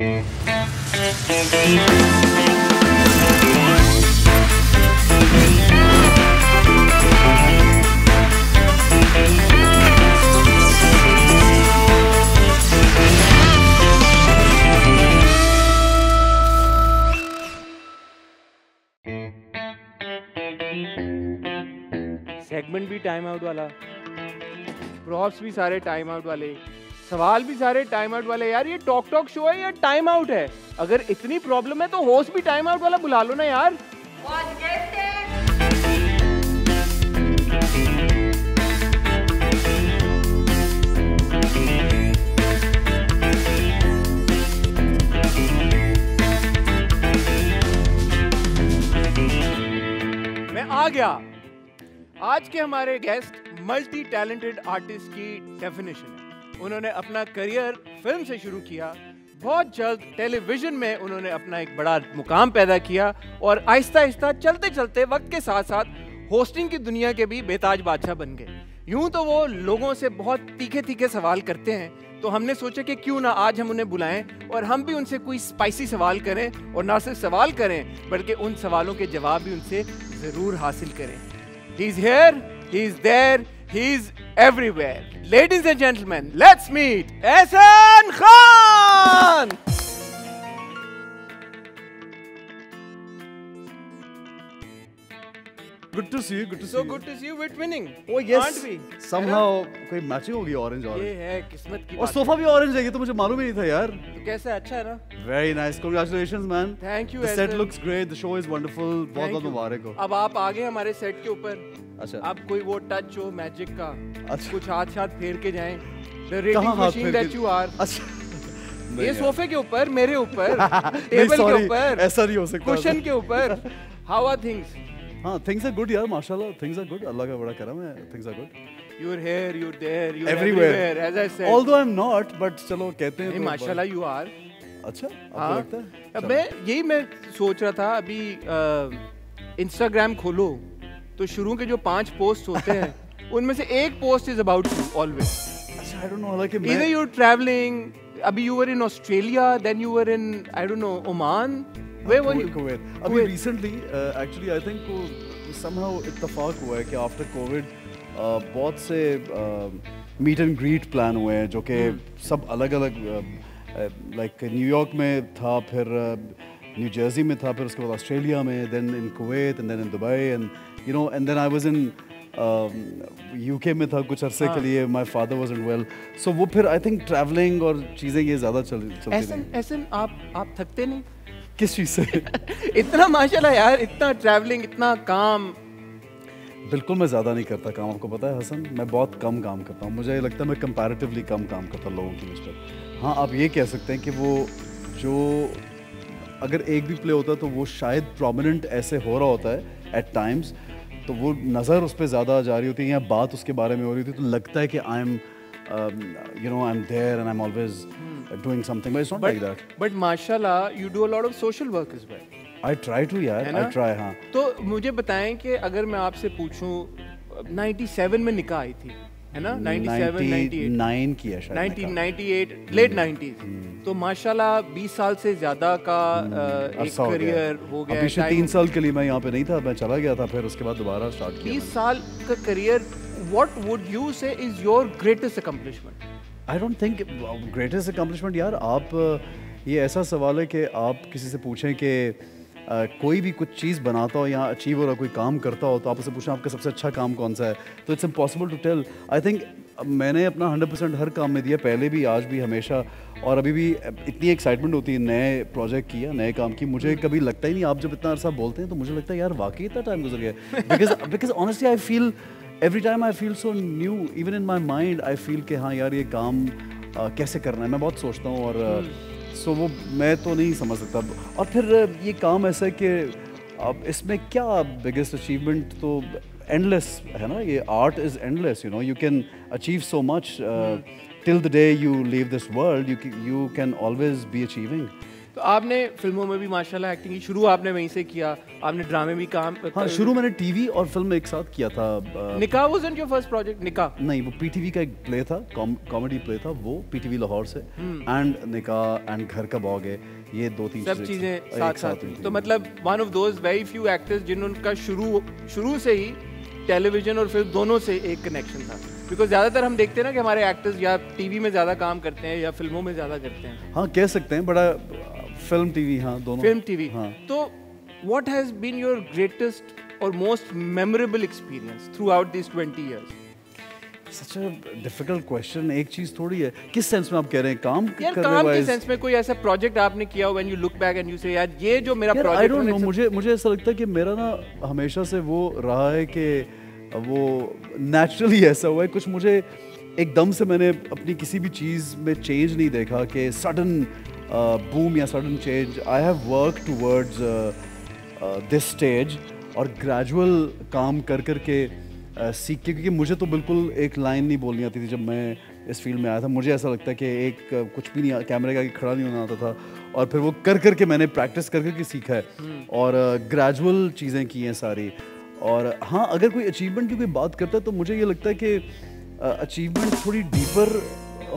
Segment भी time out वाला, props भी सारे टाइम आउट वाले, सवाल भी सारे टाइम आउट वाले। यार ये टॉक शो है या टाइम आउट है? अगर इतनी प्रॉब्लम है तो होस्ट भी टाइम आउट वाला बुला लो ना यार। मैं आ गया। आज के हमारे गेस्ट मल्टी टैलेंटेड आर्टिस्ट की डेफिनेशन है। उन्होंने अपना करियर फिल्म से शुरू किया, बहुत जल्द टेलीविजन में उन्होंने अपना एक बड़ा मुकाम पैदा किया और आहिस्ता आहिस्ता चलते चलते वक्त के साथ साथ होस्टिंग की दुनिया के भी बेताज बादशाह बन गए। यूं तो वो लोगों से बहुत तीखे तीखे सवाल करते हैं, तो हमने सोचा कि क्यों ना आज हम उन्हें बुलाएं और हम भी उनसे कोई स्पाइसी सवाल करें, और ना सिर्फ सवाल करें बल्कि उन सवालों के जवाब भी उनसे जरूर हासिल करें। He is here, he is there, he is everywhere. Ladies and gentlemen, let's meet Ehsan Khan! Good to see you. Good to see So you. good to see you with winning. Oh yes. Aren't we? Somehow कोई matching होगी orange ये orange. है किस्मत की और बात। Sofa भी orange है, ये तो मुझे मालूम ही नहीं था यार। तो कैसा है? अच्छा है ना? Very nice. Congratulations man. Thank you. The set Ehsan. looks great. The show is wonderful. बहुत Thank बहुत you. मुबारक हो। अब आप आ गए हमारे सेट के ऊपर। अच्छा। अब कोई वो टच हो मैजिक का, अच्छा। कुछ हाथ हाथ फेर के जाएं। The कहाँ rating हाथ machine फेर that के? you are. अच्छा। ये नहीं यार। सोफे के ऊपर, मेरे ऊपर, नहीं टेबल के sorry, ऊपर, ऐसा नहीं हो सकता। कुशन के ऊपर। How are things? हाँ, things are good यार, माशाल्लाह, things are good. अल्लाह का बड़ा करम है, things are good. You're here, you're there, you're Everywhere. everywhere, as I said. Although I'm not, but चलो कहते हैं नहीं तो- माशाल्लाह you are. अच्छा, आपको हाँ। लगता है? अब चलो। मैं सोच रहा था अभी इंस्टाग्राम खोलो तो शुरू के जो 5 पोस्ट होते हैं उनमें से एक post is about you always. अच्छा, I don't know, हालांकि Either मैं you're traveling, अभी you were in Australia, then you were in I don't know Oman. Where were you? Kuwait. अभी Kuwait. recently, actually I think वो somehow इत्तेफाक हुआ है कि after COVID बहुत से meet and greet plan हुए हैं जो कि सब अलग अलग like न्यूयॉर्क में था, फिर न्यू जर्सी में था, फिर उसके बाद ऑस्ट्रेलिया में, then in Kuwait and then in Dubai and you know and then I was in UK में था कुछ अरसे के लिए, my father wasn't well, so वो फिर I think traveling और चीज़ें ये ज़्यादा चलती ऐसन रही। ऐसन आप थकते नहीं? किस चीज़ से? इतना माशाल्लाह यार, इतना ट्रैवलिंग, इतना काम। बिल्कुल मैं ज़्यादा नहीं करता काम, आपको पता है हसन, मैं बहुत कम काम करता हूँ। मुझे लगता है मैं कंपैरेटिवली कम काम करता हूँ लोगों की नस्बत। हाँ, आप ये कह सकते हैं कि वो जो अगर एक भी प्ले होता तो वो शायद प्रोमिनेंट ऐसे हो रहा होता है एट टाइम्स, तो वो नज़र उस पर ज़्यादा जा रही होती है या बात उसके बारे में हो रही होती है, तो लगता है कि I am I am there and I am always doing something, but it's not like that. But माशाल्लाह you do a lot of social work as well. I try to यार, है ना? I try. हाँ, तो मुझे बताएं कि अगर मैं आपसे पूछूं 97 में निकाह आई थी, है ना? 97, 98, 99 की है शायद। 1998, लेट 90s। तो माशाल्लाह 20 साल से ज़्यादा का एक अरसा हो गया। करियर हो गया। अभी पिछले 3 साल के लिए मैं यहाँ पे नहीं था, मैं चला गया था, फिर उसके बाद दोबारा स्टार्ट किया। 20 साल का करियर, व्हाट वुड यू से is your greatest accomplishment? I don't think greatest accomplishment यार, आप ये ऐसा सवाल है कि आप किसी से पूछें कि कोई भी कुछ चीज़ बनाता हो या अचीव हो रहा कोई काम करता हो, तो आप उससे पूछें आपका सबसे अच्छा काम कौन सा है, तो it's impossible to tell. I think मैंने अपना 100% हर काम में दिया, पहले भी, आज भी, हमेशा, और अभी भी इतनी एक्साइटमेंट होती है नए प्रोजेक्ट की या नए काम की। मुझे कभी लगता ही नहीं, आप जब इतना अरसा बोलते हैं तो मुझे लगता है यार वाकई इतना टाइम गुजर गया, because honestly I feel every time I feel so new, even in my mind I feel कि हाँ यार ये काम कैसे करना है, मैं बहुत सोचता हूँ, और सो वो मैं तो नहीं समझ सकता। और फिर ये काम ऐसा है कि अब इसमें क्या बिगेस्ट अचीवमेंट तो एंडलेस है ना, ये art is endless, you know, you can achieve so much till the day you leave this world, you can always be achieving. तो आपने फिल्मों में भी माशाल्लाह एक्टिंग की, शुरू आपने वहीं से किया, आपने ड्रामे भी काम हाँ, शुरू मैंने टीवी और फिल्म में एक साथ किया था। निकाह वाज़न्ट योर फर्स्ट प्रोजेक्ट? निकाह नहीं, वो पीटीवी का एक प्ले था, कॉमेडी प्ले था वो, पीटीवी लाहौर से। एंड निकाह एंड घर का बॉग है, ये 2-3 सब चीज़ें साथ हुई थी। तो मतलब one of those very few actors जिन्होंने शुरू से ही टेलीविजन और फिल्म दोनों से एक कनेक्शन था। बिकॉज ज़्यादातर हम देखते हैं ना कि हमारे एक्टर्स या टीवी में ज़्यादा काम करते हैं या फिल्मों में ज़्यादा करते हैं। हाँ, कह सकते हैं, बड़ा फिल्म टीवी, हाँ दोनों। Film TV. हाँ। तो what has been your greatest और most memorable experience throughout this 20 years? Such a difficult question। एक चीज थोड़ी है, किस सेंस में आप कह रहे हैं, काम यार करने काम के वाइज? सेंस में कोई ऐसा प्रोजेक्ट आपने किया हो when you look back and you say यार ये जो मेरा यार आई प्रोजेक्ट डोंट नो, मुझे ऐसा लगता है कि मेरा ना हमेशा से वो रहा है कि वो नेचुरली ऐसा हुआ है। कुछ मुझे एकदम से मैंने अपनी किसी भी चीज़ में चेंज नहीं देखा कि सडन बूम या sudden change. I have work towards this stage और ग्रेजुअल काम कर के सीख के, क्योंकि मुझे तो बिल्कुल एक लाइन नहीं बोलनी आती थी जब मैं इस फील्ड में आया था। मुझे ऐसा लगता है कि एक कुछ भी नहीं, कैमरे के आगे खड़ा नहीं होना आता था, और फिर वो कर के मैंने प्रैक्टिस कर के सीखा है और ग्रेजुअल चीज़ें की हैं सारी। और हाँ, अगर कोई अचीवमेंट की कोई बात करता है तो मुझे ये लगता है कि अचीवमेंट थोड़ी डीपर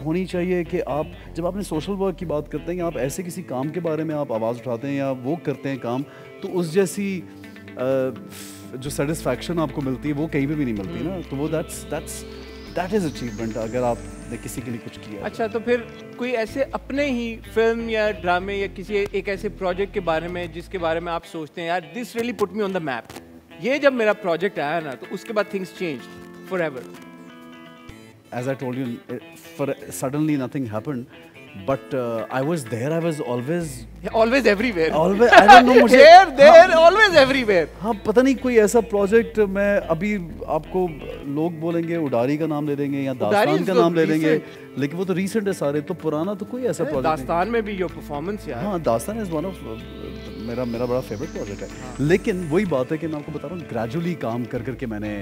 होनी चाहिए। कि आप जब आपने सोशल वर्क की बात करते हैं या आप ऐसे किसी काम के बारे में आप आवाज़ उठाते हैं या वो करते हैं काम, तो उस जैसी जो सेटिस्फैक्शन आपको मिलती है वो कहीं पे भी नहीं मिलती ना। तो वो दैट इज़ अचीवमेंट अगर आपने किसी के लिए कुछ किया। अच्छा, तो फिर कोई ऐसे अपने ही फिल्म या ड्रामे या किसी एक ऐसे प्रोजेक्ट के बारे में जिसके बारे में आप सोचते हैं यार this really put me on the map, ये जब मेरा प्रोजेक्ट आया ना तो उसके बाद things changed forever? As I told you, suddenly nothing happened, but I was there. I was always everywhere. Always, I don't know. मुझे here, there, always everywhere. हाँ, पता नहीं कोई ऐसा प्रोजेक्ट, मैं अभी आपको लोग बोलेंगे उडारी का नाम ले देंगे या दास्तान का नाम ले देंगे, लेकिन वो तो रीसेंट है सारे, तो पुराना तो कोई ऐसा प्रोजेक्ट। दास्तान में भी योर परफॉर्मेंस यार। हाँ, दास्तान इज वन ऑफ मेरा बड़ा फेवरेट प्रोजेक्ट है। हाँ। लेकिन वही बात है कि मैं आपको बता रहा हूँ, ग्रेजुअली काम कर के मैंने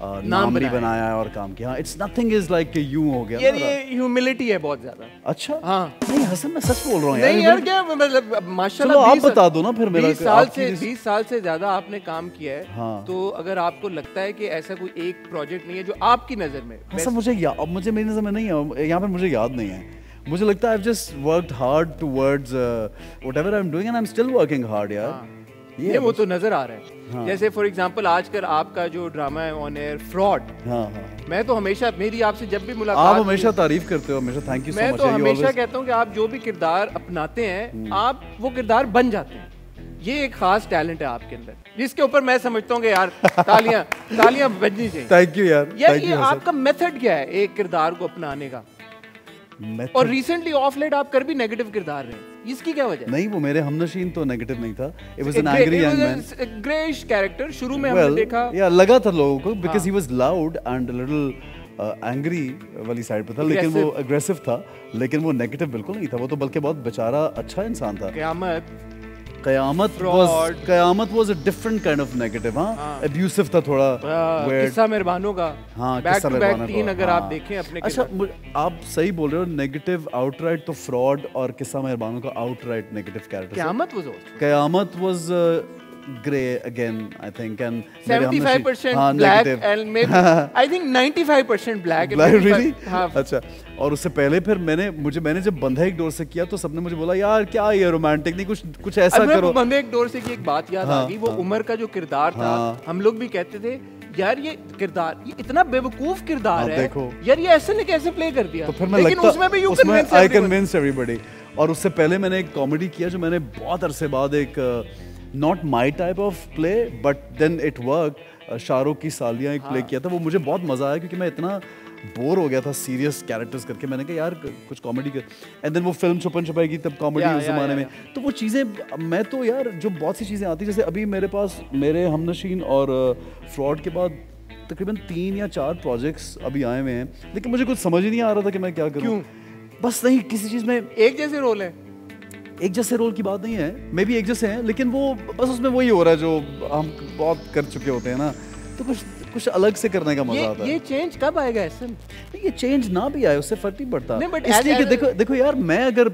नाम भी बनाया है और काम किया। इट्स नथिंग इज लाइक कि यूं हो गया यार, ये ह्यूमिलिटी है बहुत ज्यादा। अच्छा, हाँ नहीं हसन, मैं सच बोल रहा हूँ यार। नहीं यार, क्या मतलब माशाल्लाह। चलो आप बता दो ना फिर। मेरा 20 साल से ज्यादा आपने काम किया है। हाँ। तो अगर आपको लगता है कि ऐसा कोई एक प्रोजेक्ट नहीं है जो आपकी नजर में हसन, मुझे मेरी नजर में नहीं है, यहाँ पर मुझे याद नहीं है। मुझे लगता है I've just worked hard towards whatever I'm doing and I'm still working hard यार। ये वो तो नजर आ रहा है। हाँ। जैसे फॉर एग्जांपल आजकल आपका जो ड्रामा है ऑन एयर फ्रॉड। हाँ। मैं तो हमेशा, मेरी आपसे जब भी मुलाकात, आप हमेशा तारीफ करते हो, हमेशा थैंक यू सो मच। मैं तो हमेशा कहता हूँ कि आप जो भी किरदार अपनाते हैं आप वो किरदार बन जाते हैं। ये एक खास टैलेंट है आपके अंदर, जिसके ऊपर मैं समझता हूँ कि यार तालियां बजनी चाहिए। थैंक यू यार। ये आपका मेथड क्या है एक किरदार को अपनाने का? और रिसेंटली ऑफ लेट आप कर भी नेगेटिव किरदार रहे हैं, इसकी क्या वजह? नहीं, वो मेरे हमनशीन तो नेगेटिव नहीं था। It was an angry young man, greyish character. शुरू में हमने देखा या लगा था लोगों को because he was loud and little angry वाली साइड पे था, लेकिन वो अग्रेसिव था, लेकिन वो नेगेटिव बिल्कुल नहीं था। वो तो बल्कि बहुत बेचारा अच्छा इंसान था। कयामत was a different kind of negative। हाँ, abusive था थोड़ा, weird। किस्सा मेहरबानों का, हाँ, बैक टू बैक 3 अगर आप देखें अपने। अच्छा, आप सही बोल रहे हो, नेगेटिव आउटराइट तो फ्रॉड और किस्सा मेहरबानों का outright negative character. Qayamat was grey again I think, and 75% black and maybe I think 95% black। Really? अच्छा, और उससे पहले फिर मैंने जब बंधा एक डोर से किया तो सबने मुझे बोला यार क्या ये रोमांटिक नहीं, कुछ ऐसा करो। बंधे एक डोर से की एक बात याद आ गई, वो उमर का जो किरदार था, हम लोग भी कहते थे यार ये किरदार, ये इतना बेवकूफ किरदार है यार, ये ऐसे ने कैसे प्ले कर दिया। तो फिर मैं लगता उसमें भी I convinced everybody। और उससे पहले मैंने एक कॉमेडी किया जो मैंने बहुत अरसे बाद, एक not my type of play but then it work, Shahrukh की सालियाँ एक प्ले किया था। वो मुझे बहुत मजा आया क्योंकि मैं इतना बोर हो गया था सीरियस कैरेक्टर्स करके। मैंने कहा यार कुछ कॉमेडी कर, एंड देन वो फिल्म छुपन छुपाई तब कॉमेडी उस जमाने में। तो वो चीज़ें मैं तो यार, जो बहुत सी चीज़ें आती, जैसे अभी मेरे पास मेरे हमनशीन और फ्रॉड के बाद तकरीबन 3 या 4 प्रोजेक्ट्स अभी आए हुए हैं, लेकिन मुझे कुछ समझ ही नहीं आ रहा था कि मैं क्या करूँ। बस नहीं, किसी चीज़ में एक जैसे रोल है, एक जैसे रोल की बात नहीं है, मे भी एक जैसे हैं, लेकिन वो बस उसमें वही हो रहा है जो हम बहुत कर चुके होते हैं ना। तो कुछ कुछ अलग से करने का मजा आता है। ये चेंज कब आएगा एहसन? नहीं, ये चेंज ना भी आए उससे फर्क नहीं पड़ता। नहीं, but इसलिए कि as देखो देखो यार, मैं अगर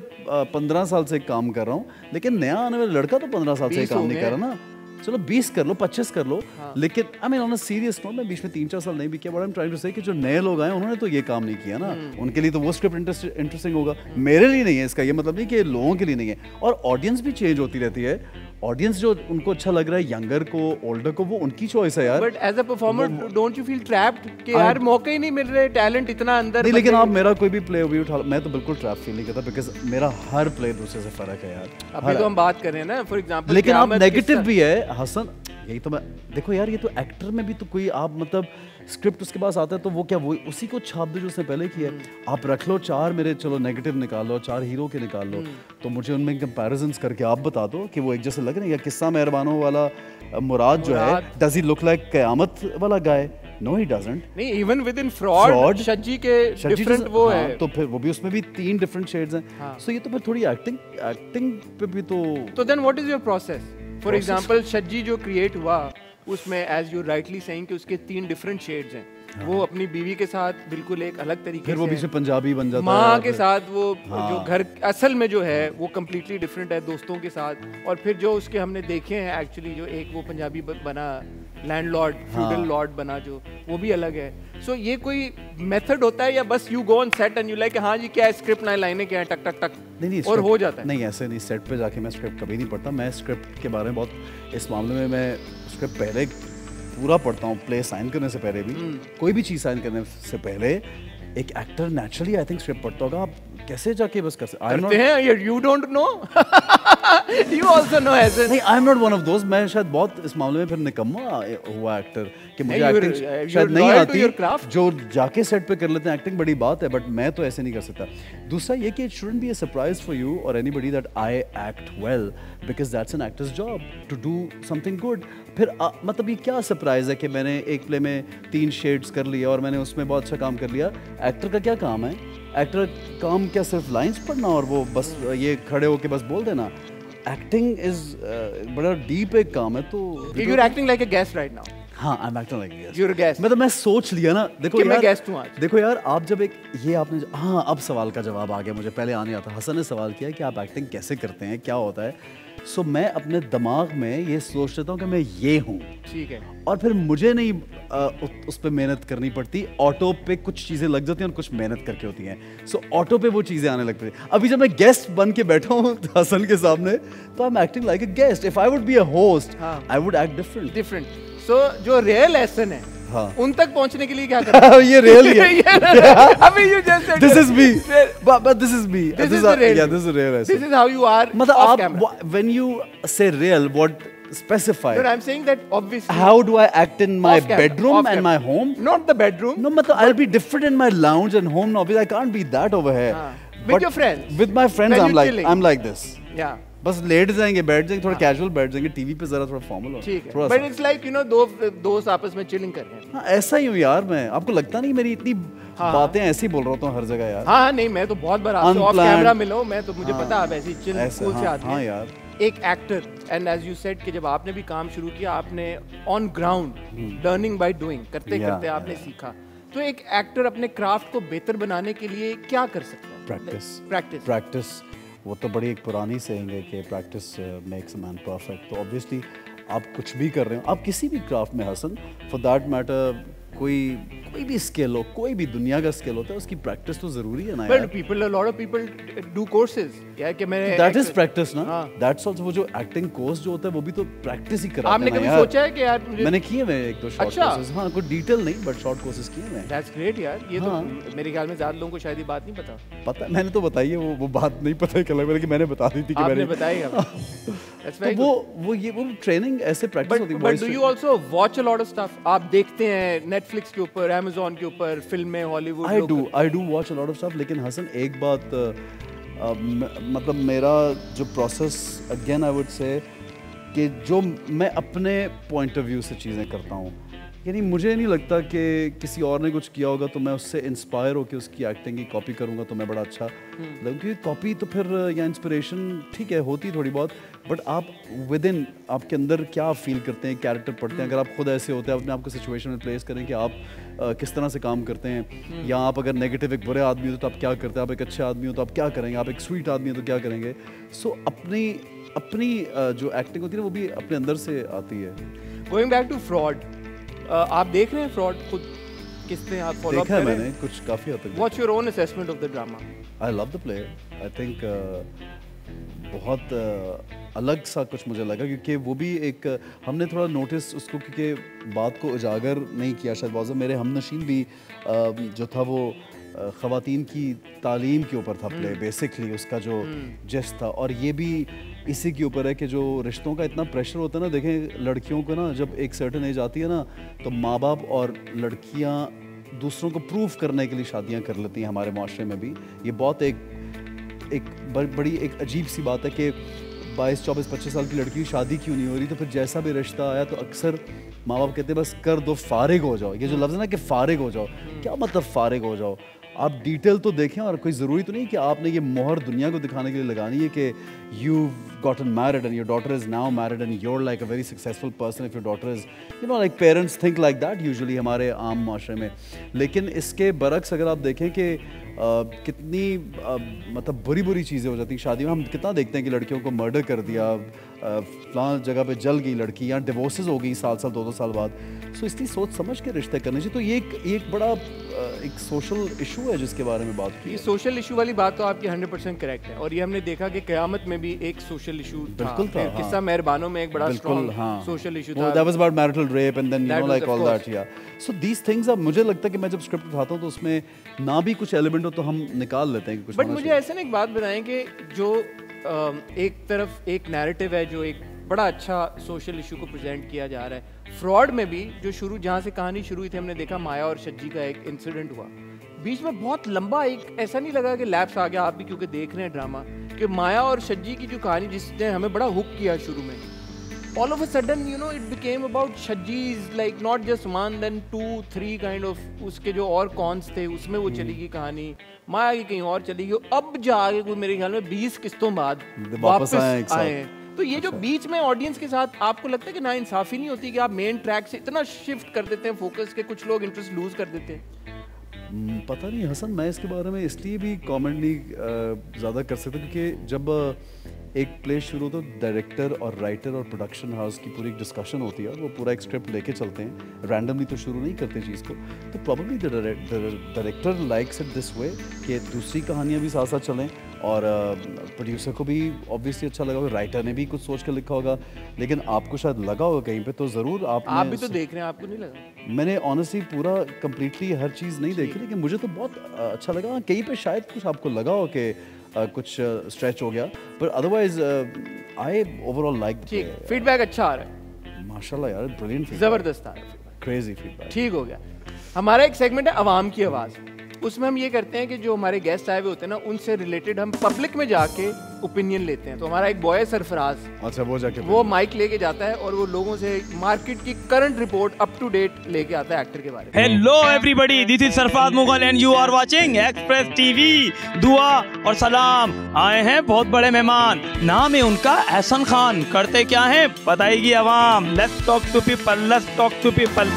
15 साल से काम कर रहा हूँ, लेकिन नया आने वाला लड़का तो 15 साल से काम नहीं कर रहा ना। चलो 20 कर लो, 25 कर लो, लेकिन I mean on a serious note, मैं बीच में 3-4 साल नहीं भी किया, but I am trying to say कि जो नए लोग आए उन्होंने तो ये काम नहीं किया ना, उनके लिए तो वो स्क्रिप्ट इंटरेस्टिंग होगा, मेरे लिए नहीं है। इसका ये मतलब नहीं कि लोगों के लिए नहीं है। और ऑडियंस भी चेंज होती रहती है। ऑडियंस जो उनको अच्छा लग रहा है, यंगर को, ओल्डर को, वो उनकी चॉइस है यार। But as a performer don't you feel trapped कि यार मौके ही नहीं मिल रहे, टैलेंट इतना अंदर नहीं, लेकिन आप मेरा कोई भी प्ले भी उठा, मैं तो बिल्कुल ट्रैप फील नहीं करता, बिकॉज मेरा हर प्ले दूसरे से फर्क है यार। अभी तो हम बात कर रहे हैं ना, फॉर एग्जांपल। लेकिन आप नेगेटिव भी है हसन, यही तो मैं देखो यार, ये तो एक्टर में भी तो कोई आप मतलब स्क्रिप्ट उसके पास आता है तो वो क्या वो उसी को छाप दो जो उसने पहले किया है। आप रख लो 4 मेरे, चलो नेगेटिव निकाल लो, 4 हीरो के निकाल लो, तो मुझे उनमें कंपैरिजंस करके आप बता दो कि वो एक जैसे लग रहे हैं। या किस्सा मेहरबानों वाला मुराद जो है, डज ही लुक लाइक कयामत वाला गाय? No he doesn't. नहीं, even with in fraud Shajji के डिफरेंट वो है, तो फिर वो भी उसमें भी 3 डिफरेंट शेड्स हैं। सो ये तो फिर थोड़ी एक्टिंग पे भी तो then what is your process? For example Shajji जो क्रिएट हुआ उसमें, एज यू राइटली सेइंग कि उसके 3 डिफरेंट शेड्स हैं। वो अपनी बीवी के साथ बिल्कुल एक अलग तरीके से, फिर वो बीच में पंजाबी बन जाता है, माँ के साथ वो जो घर असल में जो है वो कम्प्लीटली डिफरेंट है, दोस्तों के साथ। और फिर जो उसके हमने देखे हैं एक्चुअली, जो एक वो पंजाबी बना लैंडलॉर्ड, फ्यूडल लॉर्ड बना, जो वो भी अलग है। सो ये कोई मेथड होता है या बस you go on set and you like हाँ जी क्या है, स्क्रिप्ट ना लाइनें क्या है, टक टक टक, नहीं और हो जाता है? नहीं, ऐसे नहीं। सेट पे जाके मैं स्क्रिप्ट कभी नहीं पढ़ता। मैं स्क्रिप्ट के बारे में बहुत, इस मामले में मैं स्क्रिप्ट पहले पूरा पढ़ता हूँ, प्ले साइन करने से पहले भी, कोई भी चीज़ साइन करने से पहले। एक actor naturally I think script पढ़ता होगा। आप कैसे जाके बस करते हैं? You don't know, you also know ऐसे। नहीं, I am not one of those. मैं शायद बहुत इस मामले में फिर निकम्मा हुआ एक्टर कि मुझे एक्टिंग शायद नहीं आती। जो जाके सेट पे कर लेते हैं एक्टिंग, बड़ी बात है, बट मैं तो ऐसे नहीं कर सकता। दूसरा ये कि it shouldn't be a surprise for you और anybody that I act well, because that's an actor's job to do something good. फिर मतलब ये क्या सरप्राइज है कि मैंने एक प्ले में 3 शेड्स कर लिया और मैंने उसमें बहुत अच्छा काम कर लिया। एक्टर का क्या काम है? एक्टर काम क्या सिर्फ लाइंस पढ़ना और वो बस ये खड़े होके बस बोल देना? एक्टिंग इज बड़ा डीप एक काम है। तो you are acting like a guest right now. हाँ, I am acting like a guest. You are a guest. मतलब मैं सोच लिया ना, देखो यार, मैं गेस्ट हूं आज। देखो यार, आप जब एक ये आपने, हाँ, अब सवाल का जवाब आ गया मुझे, पहले आने आता। हसन ने सवाल किया कि आप एक्टिंग कैसे करते हैं, क्या होता है। सो मैं अपने दिमाग में ये सोच लेता हूँ कि मैं ये हूँ, ठीक है, और फिर मुझे नहीं उस पर मेहनत करनी पड़ती। ऑटो पे कुछ चीज़ें लग जाती हैं और कुछ मेहनत करके होती हैं। सो ऑटो पे वो चीज़ें आने लगती हैं। अभी जब मैं गेस्ट बन के बैठा हूँ हसन के सामने, तो I am acting like a guest. If I would be a host, I would act different. So जो रियल एहसन है, हाँ, उन तक पहुंचने के लिए क्या करना है? ये रियल है। अभी you just said this is me, but this is me. This is the real. Yeah, this is real. This is how you are. मतलब off आप camera. when you say real, what specify? No, I'm saying that obviously. How do I act in my off camera, bedroom off and camera. my home? Not the bedroom. No, मतलब I'll be different in my lounge and home. Obviously, I can't be that over here. With your friends. With my friends, I'm like this. Yeah. बस late जाएंगे, बैठ जाएंगे, थोड़ा casual बैठ जाएंगे, TV पे जरा थोड़ा फॉर्मल हो, ठीक है। But it's like you know दो दोस्त आपस में चिलिंग कर रहे हैं। हाँ, ऐसा ही हूँ यार मैं। आपको लगता नहीं मेरी इतनी बातें ऐसी बोल रहा हूँ हर जगह यार? हाँ, नहीं, मैं तो बहुत बार आपसे ऑफ कैमरा मिला हूँ, मैं तो मुझे पता आप ऐसी चिल कूल से आते हैं। हाँ यार, एक actor, and as you said कि जब आपने भी काम शुरू किया, आपने on ground learning by doing, करते करते आपने सीखा। तो एक एक्टर अपने क्राफ्ट को बेहतर बनाने के लिए क्या कर सकता है? प्रैक्टिस। वो तो बड़ी एक पुरानी सेइंग है कि practice makes a man perfect. तो ऑब्वियसली आप कुछ भी कर रहे हो, आप किसी भी क्राफ्ट में हसन, फॉर दैट मैटर, कोई भी स्किल हो, कोई भी दुनिया का स्किल होता है, उसकी प्रैक्टिस तो जरूरी है ना यार। But a lot of people do courses, यार कि मैंने that is practice ना, that's also वो जो एक्टिंग कोर्स जो होता है वो भी तो प्रैक्टिस ही कराते हैं। आपने कभी सोचा है कि यार मैंने किए हुए एक दो शॉर्ट कोर्सेज, हाँ, कोई डिटेल नहीं बट शॉर्ट कोर्सेज किए हैं। That's great यार, ये तो मेरे ख्याल में ज्यादा लोगों को शायद ये बात नहीं पता। मैंने तो बताई है, वो बात नहीं पता है कि मैंने बता दी थी कि मैंने बताई है। तो वो ट्रेनिंग ऐसे प्रैक्टिस होती है। But do you also watch a lot of stuff? आप देखते हैं नेटफ्लिक्स के ऊपर, अमेज़न के ऊपर, फिल्में, Hollywood? I do watch a lot of stuff. लेकिन हसन, एक बात, मतलब मेरा जो process, again I would say कि जो मैं अपने पॉइंट ऑफ व्यू से चीज़ें करता हूँ, यानी मुझे नहीं लगता कि किसी और ने कुछ किया होगा तो मैं उससे इंस्पायर होकर उसकी एक्टिंग की कॉपी करूँगा तो मैं बड़ा अच्छा क्योंकि कॉपी तो फिर या इंस्पिरेशन ठीक है होती थोड़ी बहुत, बट आप विद इन आपके अंदर क्या फील करते हैं, कैरेक्टर पढ़ते हैं, अगर आप खुद ऐसे होते हैं अपने आप को सिचुएशन में प्लेस करें कि आप किस तरह से काम करते हैं, या आप अगर नेगेटिव एक बुरे आदमी हो तो आप क्या करते हैं, आप एक अच्छे आदमी हो तो आप क्या करेंगे, आप एक स्वीट आदमी हो तो क्या करेंगे। सो अपनी जो एक्टिंग होती है वो भी अपने अंदर से आती है। गोइंग बैक टू फ्रॉड, आप देख रहे हैं फ्रॉड खुद किसने आप फॉलो अप कर रहे हैं? मैंने कुछ काफ़ी हद तक। What's your own assessment of the drama? I love the play, I think बहुत अलग सा कुछ मुझे लगा क्योंकि वो भी एक हमने थोड़ा नोटिस उसको क्योंकि बात को उजागर नहीं किया शायद बहुत। मेरे हमनशीन भी जो था वो ख़वातीन की तालीम के ऊपर था प्ले बेसिकली, उसका जो जेस्ट था, और ये भी इसी के ऊपर है कि जो रिश्तों का इतना प्रेशर होता है ना, देखें लड़कियों को ना जब एक सर्टेन एज आती है ना तो माँ बाप और लड़कियाँ दूसरों को प्रूफ करने के लिए शादियाँ कर लेती हैं हमारे माशरे में भी। ये बहुत एक बड़ी एक अजीब सी बात है कि 22, 24, 25 साल की लड़की की शादी क्यों नहीं हो रही, तो फिर जैसा भी रिश्ता आया तो अक्सर माँ बाप कहते हैं बस कर दो, फारिग हो जाओ। ये जो लफ्ज़ है ना कि फारिग हो जाओ, क्या मतलब फारिग हो जाओ? आप डिटेल तो देखें, और कोई ज़रूरी तो नहीं कि आपने ये मोहर दुनिया को दिखाने के लिए लगानी है कि you gotten married and your daughter is now married and you're like a very successful person if your daughter is, you know, like parents think like that usually हमारे आम माशरे में। लेकिन इसके बरक्स अगर आप देखें कि कितनी मतलब बुरी चीज़ें हो जाती हैं शादी में। हम कितना देखते हैं कि लड़कियों को मर्डर कर दिया, फलां जगह पे जल गई लड़की, या डिवोर्सेस हो गई साल 2 साल बाद। सो इसलिए सोच समझ के रिश्ते करने चाहिए। तो ये एक बड़ा एक सोशल इशू है जिसके बारे में बात की। ये सोशल इशू वाली बात तो आपकी 100% करेक्ट है, और ये हमने देखा कि क़यामत में भी एक सोशल इशू था। बिल्कुल था, हाँ। किस्सा मेहरबानों में एक बड़ा स्ट्रॉन्ग सोशल इशू था। That was about marital rape and then you know like all that, yeah. So these things अब मुझे लगता है कि मैं जब स्क्रिप्ट उठाता हूँ तो उसमें ना भी कुछ एलिमेंट हो तो हम निकाल लेते हैं कि कुछ। बट मुझे ऐसे ना एक बात बताएं कि जो एक तरफ एक नैरेटिव है जो एक बड़ा अच्छा सोशल इशू को प्रेजेंट किया जा रहा है, फ्रॉड में भी जो जहाँ से कहानी शुरू हुई थी, हमने देखा माया और शज्जी का एक इंसिडेंट हुआ, बीच में बहुत लंबा एक ऐसा नहीं लगा कि लैप्स आ गया, आप भी क्योंकि देख रहे हैं ड्रामा, कि माया और शज्जी की जो कहानी जिसने हमें बड़ा हुक किया शुरू में, all of a sudden you know it became about Shajji is like not just 1 then 2 3 kind of, उसके जो और कॉन्स थे उसमें वो चली गई कहानी, माया की कहीं और चली गई, अब जाके कोई मेरे ख्याल में 20 किस्तों बाद वापस आए हैं। तो ये जो बीच में ऑडियंस के साथ आपको लगता है कि ना इंसाफी नहीं होती कि आप मेन ट्रैक से इतना शिफ्ट कर देते हैं फोकस के कुछ लोग इंटरेस्ट लूज कर देते हैं? पता नहीं हसन, मैं इसके बारे में इसलिए भी कमेंट नहीं ज़्यादा कर सकता क्योंकि जब एक प्ले शुरू होता है डायरेक्टर और राइटर और प्रोडक्शन हाउस की पूरी एक डिस्कशन होती है और वो पूरा एक स्क्रिप्ट लेके चलते हैं, रैंडमली तो शुरू नहीं करते चीज़ को। तो probably director likes it this way कि दूसरी कहानियाँ भी साथ साथ चलें, और प्रोड्यूसर को भी ऑब्वियसली अच्छा लगा होगा, राइटर ने भी कुछ सोच कर लिखा होगा, लेकिन आपको शायद लगा होगा कहीं पे तो ज़रूर आप भी तो देख रहे हैं, आपको नहीं लगा? मैंने ऑनेस्टली पूरा कम्प्लीटली हर चीज़ नहीं देखी, लेकिन मुझे तो बहुत अच्छा लगा। कहीं पे शायद कुछ आपको लगा हो कि कुछ स्ट्रेच हो गया, पर otherwise I overall like. Feedback अच्छा आ रहा है माशाल्लाह यार, ब्रिलियंट, जबरदस्त आ रहा है, क्रेजी फीडबैक। ठीक हो गया। हमारा एक सेगमेंट है अवाम की आवाज़, उसमें हम ये करते हैं कि जो हमारे गेस्ट आए हुए होते हैं ना उनसे रिलेटेड हम पब्लिक में जाके ओपिनियन लेते हैं। तो हमारा एक बॉय सरफराज, अच्छा वो माइक लेके जाता है और वो लोगों से मार्केट की current report up to date लेके आता है एक्टर के बारे में। Hello everybody, this is Sarfaraz Mughal and you are watching Express TV. दुआ और सलाम, आए हैं बहुत बड़े मेहमान, नाम है उनका एहसन खान। करते क्या है बताएगी आवाम। Let's talk to people, let's talk to people.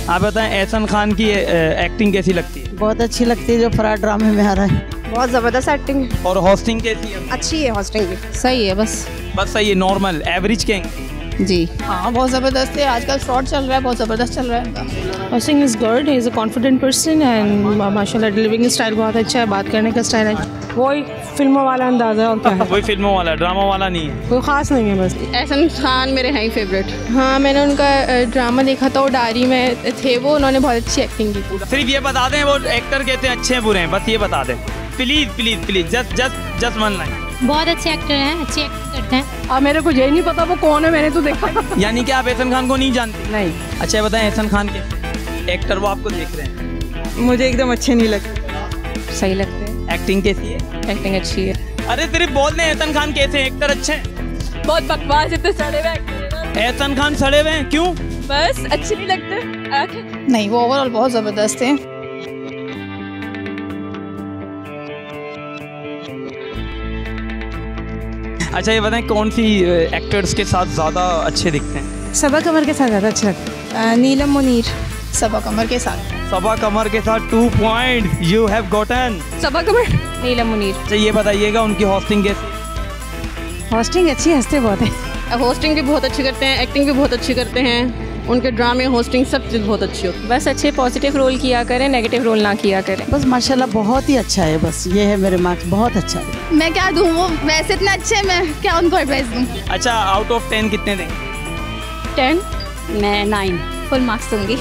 आप बताएं एहसन खान की एक्टिंग कैसी लगती है? बहुत अच्छी लगती है, जो फरार ड्रामे में आ रहा है। बहुत ज़बरदस्त एक्टिंग। और होस्टिंग कैसी है? अच्छी है होस्टिंग भी, सही है, बस सही है, नॉर्मल एवरेज कहेंगे जी। हाँ बहुत ज़बरदस्त है, आजकल फ्रॉड चल रहा है, बहुत ज़बरदस्त चल रहा है। Hosting is good, he is a confident person and माशाल्लाह लिविंग स्टाइल बहुत अच्छा है, बात करने का स्टाइल है, वही फिल्मों वाला अंदाज़ा है और क्या है। वही फिल्मों वाला, ड्रामा वाला नहीं है, कोई ख़ास नहीं है बस। एहसन खान मेरे हैं ही फेवरेट। हाँ मैंने उनका ड्रामा देखा था, वो डायरी में थे, वो उन्होंने बहुत अच्छी एक्टिंग की। सिर्फ ये बता दें वो एक्टर कहते हैं अच्छे हैं बुरे हैं, बस ये बता दें please please please, just one line. बहुत अच्छे एक्टर हैं, अच्छी एक्टिंग करते हैं। अब मेरे को यही नहीं पता वो कौन है, मैंने तो देखा। यानी कि आप एहसन खान को नहीं जानते? नहीं। अच्छा बताएं एहसन खान के एक्टर वो आपको देख रहे हैं? मुझे एकदम अच्छे नहीं लगते। सही लगते हैं। एक्टिंग कैसी है? एक्टिंग अच्छी है। अरे सिर्फ बोल दें एहसन खान कैसे एक्टर अच्छे हैं? बहुत बकवास, इतने सड़े हुए एक्टर। एहसन खान सड़े हुए हैं क्यों? बस अच्छे नहीं लगते। नहीं, वो ओवरऑल बहुत ज़बरदस्त है। अच्छा ये बताएं कौन सी एक्टर्स के साथ ज़्यादा अच्छे दिखते हैं? सबा कमर के साथ ज़्यादा अच्छा लगता है। नीलम मुनीर। सबा कमर के साथ। सबा कमर के साथ 2 पॉइंट यू हैव गॉटन। सबा कमर, नीलम मुनीर। अच्छा ये बताइएगा उनकी होस्टिंग कैसी? होस्टिंग अच्छी, हंसते बहुत है। होस्टिंग भी बहुत अच्छी करते हैं, एक्टिंग भी बहुत अच्छी करते हैं। उनके ड्रामे, होस्टिंग सब चीज़ बहुत अच्छी होती है। बस अच्छे पॉजिटिव रोल किया करें, नेगेटिव रोल ना किया करें। बस माशाल्लाह बहुत ही अच्छा है, बस ये है मेरे मार्क्स, बहुत अच्छा है। मैं क्या दूँ, वो वैसे इतने अच्छे हैं, मैं क्या उनको एडवाइस दूँ। अच्छा आउट ऑफ 10 कितने देंगे? 10, मैं 9 फुल मार्क्स दूंगी।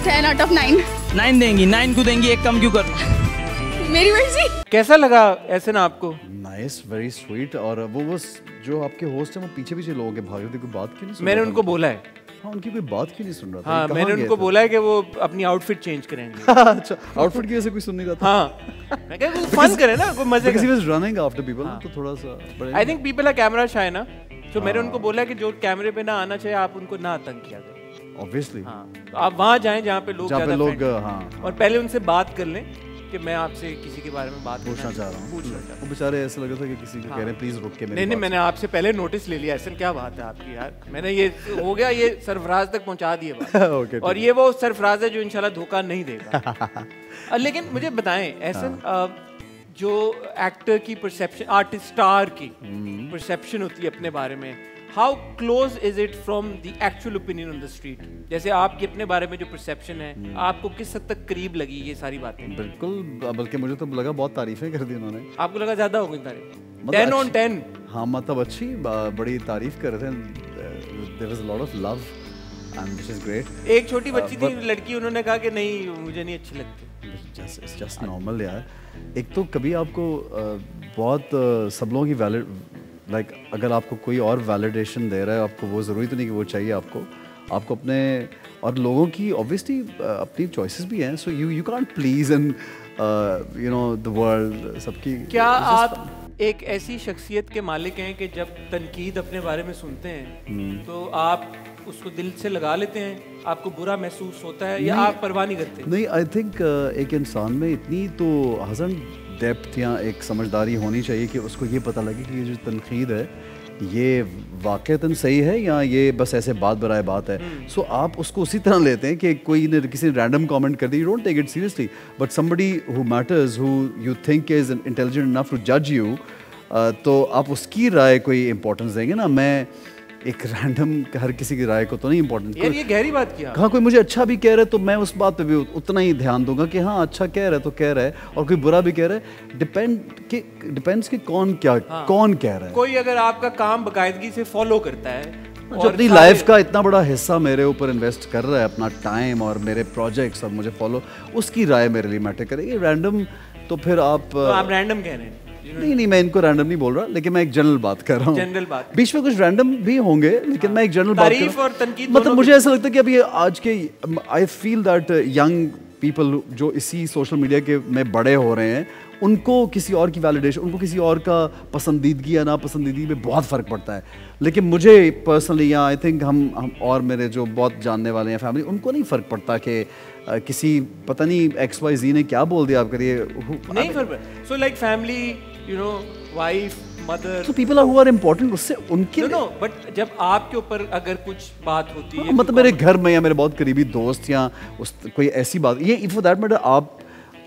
10 आउट ऑफ 9। 9 देंगी। 9 क्यों देंगी, एक कम क्यों कर? मेरी मर्जी। कैसा लगा ऐसे ना आपको? Nice, very sweet. और वो बस जो आपके होस्ट हैं वो पीछे पीछे लोग हैं, भाग रहे थे, कोई बात क्यों नहीं सुन मैंने रहा था? उनको बोला है। हाँ, उनकी कोई बात क्यों नहीं सुन रहा था? हाँ, ये कहाँ मैंने गए उनको थे? बोला है कि वो अपनी आउटफिट चेंज करेंगे। अच्छा, आउटफिट की वजह से कोई सुन नहीं रहा था। हाँ, मैं कह फन करे ना, कोई मजे Because he का। was running after people, तो थोड़ा सा I think people are camera shy ना, तो मैंने उनको बोला कि जो कैमरे पे ना आना चाहिए आप उनको ना तंग किया करें। ऑब्वियसली हाँ, तो आप वहाँ जाएं जहाँ पे लोग जहाँ पे ज़्यादा लोग friendly हैं। हाँ और पहले उनसे बात कर लें कि मैं आपसे किसी के बारे में बात पूछना चाह रहा हूँ। पूछना चाह रहा वो बेचारे ऐसा लग रहा था कि किसी को कह रहे हैं प्लीज रुक के हूँ। मेरी नहीं, बात मैंने आपसे पहले नोटिस ले लिया। ऐसा क्या बात है आपकी यार, मैंने ये हो गया, ये सरफराज तक पहुंचा दिए बात। Okay, और ये वो सरफराज है जो इंशाल्लाह धोखा नहीं देगा। लेकिन मुझे बताएं ऐसा जो एक्टर की परसेप्शन, आर्टिस्ट स्टार की परसेप्शन होती है अपने बारे में, how close is it from the actual opinion on the street? जैसे आपकी अपने बारे में जो परसेप्शन है, आपको किस हद तक करीब लगी ये सारी बातें? बिल्कुल, बल्कि मुझे तो लगा बहुत तारीफें कर दी उन्होंने। आपको लगा ज्यादा हो गई तारीफ? मतलब 10 on 10। हाँ, मतलब अच्छी बड़ी तारीफ कर रहे थे। There was a lot of love and which is great. एक छोटी बच्ची थी लड़की, उन्होंने कहा कि नहीं मुझे नहीं अच्छी लगती। जस्ट नॉर्मल यार। एक तो कभी आपको बहुत सब लोगों की वैलिड लाइक अगर आपको कोई और वैलिडेशन दे रहा है, आपको वो ज़रूरी तो नहीं कि वो चाहिए आपको अपने और लोगों की ऑब्वियसली अपनी चॉइसेस भी हैं। So you can't please and you know the world सबकी। क्या आप एक ऐसी शख्सियत के मालिक हैं कि जब तनकीद अपने बारे में सुनते हैं तो आप उसको दिल से लगा लेते हैं, आपको बुरा महसूस होता है या आप परवाह नहीं करते? नहीं, आई थिंक एक इंसान में इतनी तो हसन डेप्थ या एक समझदारी होनी चाहिए कि उसको ये पता लगे कि ये जो तनकीद है ये वाक़तन सही है या ये बस ऐसे बात बराए बात है। सो आप उसको उसी तरह लेते हैं कि कोई ने किसी ने रैंडम कमेंट कर दी, you don't take it seriously, but somebody who matters, who you think is intelligent enough to जज यू, तो आप उसकी राय कोई इंपॉर्टेंस देंगे ना। मैं एक रैंडम हर किसी की राय को तो नहीं इंपॉर्टेंट। यार ये गहरी बात किया। हाँ, कोई मुझे अच्छा भी कह रहा है तो मैं उस बात पे भी उतना ही ध्यान दूंगा कि हाँ अच्छा कह रहा है तो कह रहा है, और कोई बुरा भी कह रहा है डिपेंड्स कि कौन क्या कौन कह रहा है। कोई अगर आपका काम बाकायदगी से फॉलो करता है जो अपनी लाइफ का इतना बड़ा हिस्सा मेरे ऊपर इन्वेस्ट कर रहा है, अपना टाइम और मेरे प्रोजेक्ट्स और मुझे फॉलो, उसकी राय मेरे लिए मैटर करेगी। रैंडम तो फिर आप रैंडम कह रहे हैं? नहीं, मैं इनको रैंडम नहीं बोल रहा, लेकिन मैं एक जनरल बात कर रहा हूँ। जनरल बात, बीच में कुछ रैंडम भी होंगे, लेकिन मैं एक जनरल बात कर रहा हूँ। तारीफ और तनकीद मतलब मुझे ऐसा लगता है कि अभी आज के I feel that young people जो इसी सोशल मीडिया के में बड़े हो रहे हैं, उनको किसी और की वैलिडेशन, उनको किसी और का पसंदीदगी या नापसंदीदगी में बहुत फ़र्क पड़ता है। लेकिन मुझे पर्सनली या आई थिंक हम और मेरे जो बहुत जानने वाले हैं फैमिली, उनको नहीं फ़र्क पड़ता कि किसी पता नहीं XYZ ने क्या बोल दिया, आप करिए नहीं फर्क। So like family, you know, wife, mother, तो पीपल हु आर इम्पोर्टेंट, उससे उनके नो बट जब आपके ऊपर अगर कुछ बात होती है, मतलब मेरे घर में या मेरे बहुत करीबी दोस्त या कोई ऐसी बात, ये फॉर दैट मैटर आप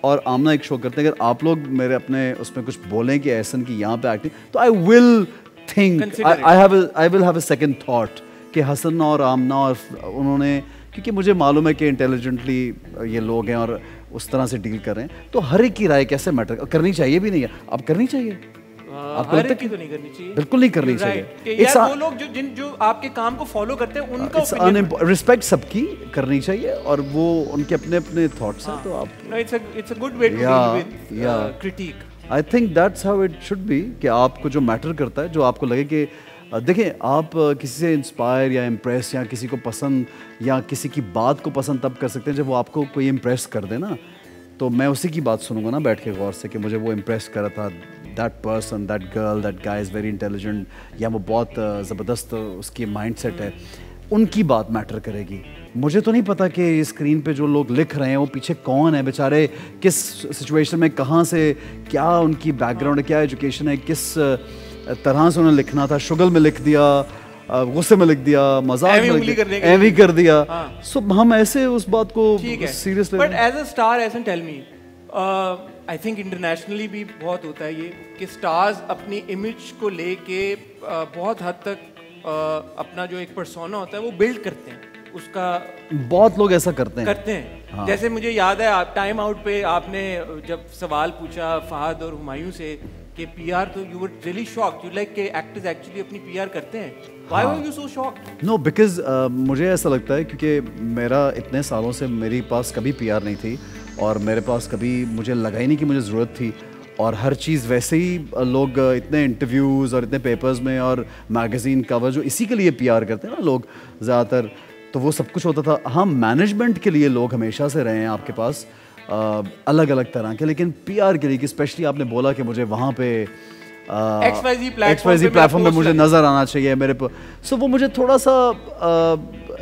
और आमना एक शो करते हैं, अगर आप लोग मेरे अपने उसमें कुछ बोलें कि ऐसन की यहाँ पे एक्टिंग, तो I will think, I will have a second thought कि हसन और आमना और उन्होंने, क्योंकि मुझे मालूम है कि इंटेलिजेंटली ये लोग हैं और उस तरह से डील कर रहे हैं, तो हर एक की राय कैसे मैटर करनी चाहिए भी नहीं है, अब करनी चाहिए। आपको हर लगता एक की तो नहीं करनी चाहिए, बिल्कुल नहीं करनी चाहिए। यार वो लोग जो आपके काम को फॉलो करते हैं उनका रिस्पेक्ट सबकी करनी चाहिए और वो उनके अपने अपने थॉट्स हैं, तो आप it's a good way to deal with critic. I think that's how it should be कि आपको जो मैटर करता है, जो आपको लगे कि देखिए आप किसी से इंस्पायर या इम्प्रेस या किसी को पसंद या किसी की बात को पसंद तब कर सकते हैं जब वो आपको कोई इम्प्रेस कर दे ना, तो मैं उसी की बात सुनूंगा ना बैठ के गौर से कि मुझे वो इम्प्रेस कर रहा था, that person, that girl, that guy is very intelligent, या वो बहुत ज़बरदस्त उसकी माइंड सेट है, उनकी बात मैटर करेगी। मुझे तो नहीं पता कि स्क्रीन पे जो लोग लिख रहे हैं वो पीछे कौन है बेचारे, किस सिचुएशन में, कहाँ से, क्या उनकी बैकग्राउंड है, क्या एजुकेशन है, किस तरह से उन्हें लिखना था, शुगल में लिख दिया, गुस्से में लिख दिया, मजाक में लिख दिया, एवी कर दिया। सो हम ऐसे उस बात को seriously. But as a star ऐसा tell me, I think internationally भी बहुत होता है ये कि स्टार्स अपनी इमेज को लेके बहुत हद तक अपना जो एक पर्सोना होता है वो बिल्ड करते हैं, उसका बहुत लोग ऐसा करते हैं। हाँ। जैसे मुझे याद है आप टाइम आउट पे आपने जब सवाल पूछा फहद और हुमायूं से कि पीआर, तो you were really shocked, you like के एक्टर्स एक्चुअली अपनी पीआर करते हैं। Why were you so shocked? No, because मुझे ऐसा लगता है क्योंकि मेरा इतने सालों से मेरे पास कभी पीआर नहीं थी और मेरे पास कभी मुझे लगा ही नहीं कि मुझे ज़रूरत थी, और हर चीज़ वैसे ही लोग इतने इंटरव्यूज़ और इतने पेपर्स में और मैगज़ीन कवर जो इसी के लिए पीआर करते हैं ना लोग ज़्यादातर, तो वो सब कुछ होता था। हाँ, मैनेजमेंट के लिए लोग हमेशा से रहे हैं आपके पास अलग अलग तरह के, लेकिन पीआर के लिए कि स्पेशली आपने बोला कि मुझे वहाँ पे XYZ प्लेटफॉर्म पे मुझे नज़र आना चाहिए मेरे पर, सो वो मुझे थोड़ा सा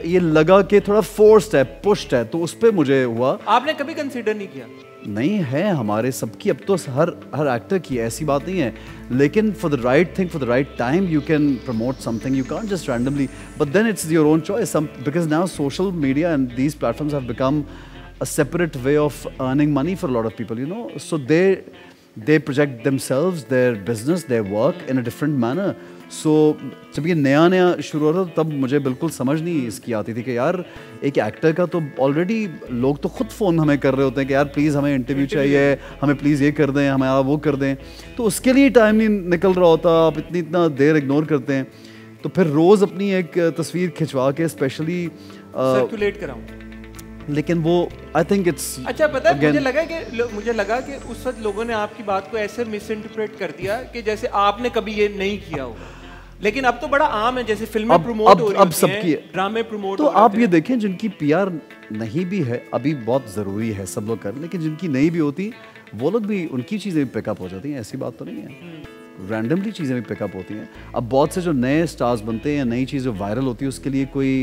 ये लगा कि थोड़ा फोर्स्ड है, पुश्ड है, तो उस पर मुझे हुआ। आपने कभी कंसीडर नहीं किया? नहीं है, हमारे सबकी, अब तो हर एक्टर की, ऐसी बात नहीं है, लेकिन for the right thing for the right time you can promote something, you can't just randomly, but then it's your own choice, because now social media and these platforms have become a separate way of earning money for a lot of people, you know, so they project themselves, their business, their work in a different manner. So जब ये नया शुरू हो रहा था तब मुझे बिल्कुल समझ नहीं इसकी आती थी कि यार एक एक्टर का तो ऑलरेडी लोग तो खुद फ़ोन हमें कर रहे होते हैं कि यार प्लीज़ हमें इंटरव्यू चाहिए, हमें प्लीज़ ये कर दें, हमें वो कर दें, तो उसके लिए टाइम नहीं निकल रहा होता, आप इतना देर इग्नोर करते हैं, तो फिर रोज़ अपनी एक तस्वीर खिंचवा के स्पेशली सर्कुलेट कराऊं, लेकिन वो आई थिंक इट्स अच्छा, पता है मुझे लगा कि उस वक्त लोगों ने आपकी बात को ऐसे मिस इंटरप्रेट कर दिया कि जैसे आपने कभी ये नहीं किया हो, लेकिन अब तो बड़ा आम है, जैसे फिल्में प्रमोट हो रही हैं, ड्रामे प्रमोट, तो आप ये देखें जिनकी पीआर नहीं भी है, अभी बहुत ज़रूरी है सब लोग कर, लेकिन जिनकी नहीं भी होती वो लोग भी, उनकी चीज़ें भी पिकअप हो जाती हैं, ऐसी बात तो नहीं है, रैंडमली चीज़ें भी पिकअप होती हैं। अब बहुत से जो नए स्टार्स बनते हैं या नई चीज़ जो वायरल होती है उसके लिए कोई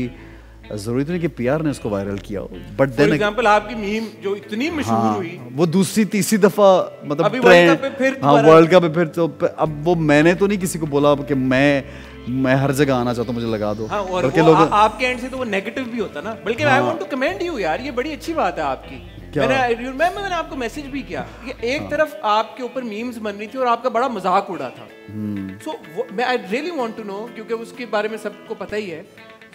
जरूरी तो नहीं कि पीआर ने उसको वायरल किया हो, बट देन एग्जांपल आपकी मीम जो इतनी मशहूर हुई, वो दूसरी तीसरी दफा मतलब वर्ल्ड कप पे फिर तो अब वो मैंने तो नहीं किसी को बोला कि मैं हर जगह आना चाहता हूँ, मुझे लगा दो। हाँ, और वो लोग आपके एंड से तो वो नेगेटिव भी होता ना, बल्कि I want to comment you यार, ये बड़ी अच्छी बात है आपकी। मैंने आपको मैसेज भी किया कि एक तरफ आपके ऊपर मीम्स बन रही थी और आपका बड़ा मजाक उड़ा था, so I really want to know, क्योंकि उसके बारे में सबको पता ही है,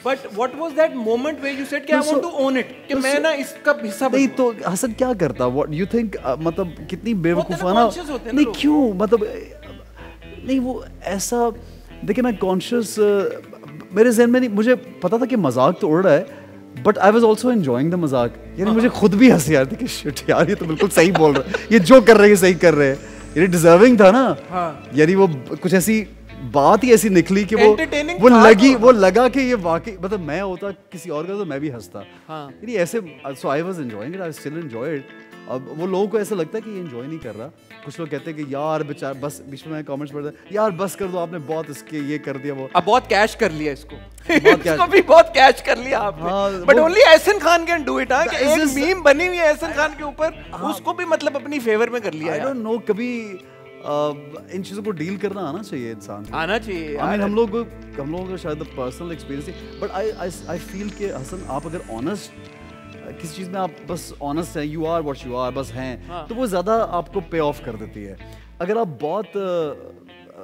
But what was that moment where you said कि I want to own it, कि मैं ना इसका हिस्सा नहीं, तो हसन क्या करता, what you think, मतलब कितनी बेवकूफ़ाना, नहीं क्यों, मतलब नहीं वो ऐसा, देखिए मैं कॉन्शियस, मेरे जहन में नहीं, मुझे पता था कि मजाक तो उड़ रहा है, but I was also enjoying the मजाक, यानी मुझे खुद भी हंसी आ रही थी कि शिट यार ये तो बिल्कुल सही बोल रहा है, ये जो कर रहे हैं सही कर रहे हैं, ये डिजर्विंग था ना, यानी वो कुछ ऐसी बात ही ऐसी निकली कि वो लगा कि ये वाकई, मतलब मैं होता किसी और का तो मैं भी हंसता, यानी ऐसे, so I was enjoying it, I still enjoy it. अब वो लोगों को ऐसा लगता है कि ये एंजॉय नहीं कर रहा, कुछ लोग कहते हैं कि यार बेचारा, बस बीच में कमेंट्स पढ़ता है यार बस कर दो, आपने बहुत इसके ये कर दिया, वो अब बहुत कैश कर लिया इसको इसको भी बहुत कैश कर लिया आपने, but only Ahsan Khan can do it, कि एक मीम बनी हुई है एहसन खान के ऊपर, उसको भी मतलब अपनी फेवर में कर लिया। आई डोंट नो, कभी इन चीज़ों को डील करना आना चाहिए इंसान को, आना चाहिए। आई मीन हम लोगों को शायद पर्सनल एक्सपीरियंस है, बट आई फील कि हसन आप अगर ऑनेस्ट किसी चीज़ में, आप बस ऑनेस्ट हैं, you are what you are, बस हैं, तो वो ज़्यादा आपको पे ऑफ कर देती है। अगर आप बहुत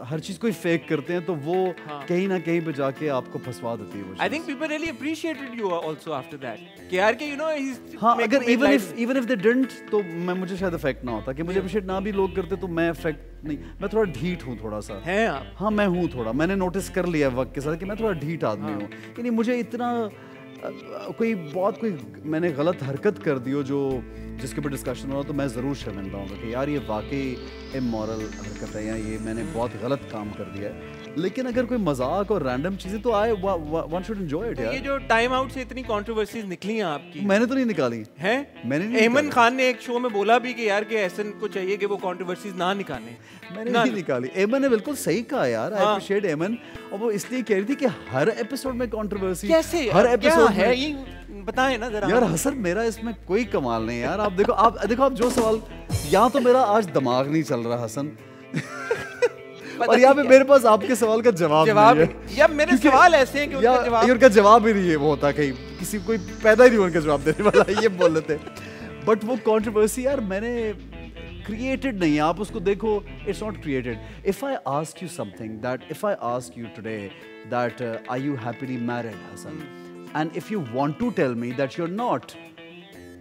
हर चीज़ को ही फेक करते हैं तो वो कहीं ना कहीं पे जाके आपको फंसवा देती है। I think people really appreciated you also after that कि यार के यू नो ही इज, हाँ, अगर इवन इफ दे डिडंट तो मुझे शायद इफेक्ट ना होता, कि मुझे अप्रिशिएट ना भी लोग करते तो मैं इफेक्ट नहीं, मैं थोड़ा ढीठ हूँ थोड़ा सा, है आप? हाँ मैं हूँ थोड़ा, मैंने नोटिस कर लिया वक्त के साथ कि मैं थोड़ा ढीठ आदमी हूँ, यानी मुझे इतना कोई मैंने गलत हरकत कर दी हो जो जिसके ऊपर डिस्कशन हो तो मैं ज़रूर शर्मिंदा हूँ कि यार ये वाकई इमोरल हरकत है या ये मैंने बहुत गलत काम कर दिया है, लेकिन अगर कोई मजाक और रैंडम चीजें तो आए वन शुड एंजॉय इट यार। ये जो टाइम आउट से इतनी कंट्रोवर्सीज निकली हैं आपकी, मैंने तो नहीं निकाली हैं? मैंने नहीं एमन निकाली। खान ने एक शो में बोला भी कि यार कि एहसन को चाहिए कि वो कंट्रोवर्सीज ना निकालें। मैंने नहीं निकाली। एमन ने बिल्कुल सही कहा यार, आई हाँ। अप्रिशिएट एमन। और वो इसलिए कह रही थी कि हर एपिसोड में कंट्रोवर्सी, कैसे हर एपिसोड है में ये बताएं ना जरा। यार हसन, मेरा इसमें कोई कमाल नहीं यार। आप देखो, आप जो सवाल, यहाँ तो मेरा आज दिमाग नहीं चल रहा हसन और यहाँ पे मेरे पास आपके सवाल का जवाब नहीं है। या मेरे सवाल ऐसे हैं कि उनका जवाब उनका जवाब ही नहीं है, वो होता कहीं किसी कोई पैदा ही नहीं उनका जवाब देने वाला, ये बोल लेते हैं। बट वो कंट्रोवर्सी यार मैंने क्रिएटेड नहीं है, आप उसको देखो, it's not created. If I ask you something, that if I ask you today that are you happily married Hasan, and if you want to tell me that you are not,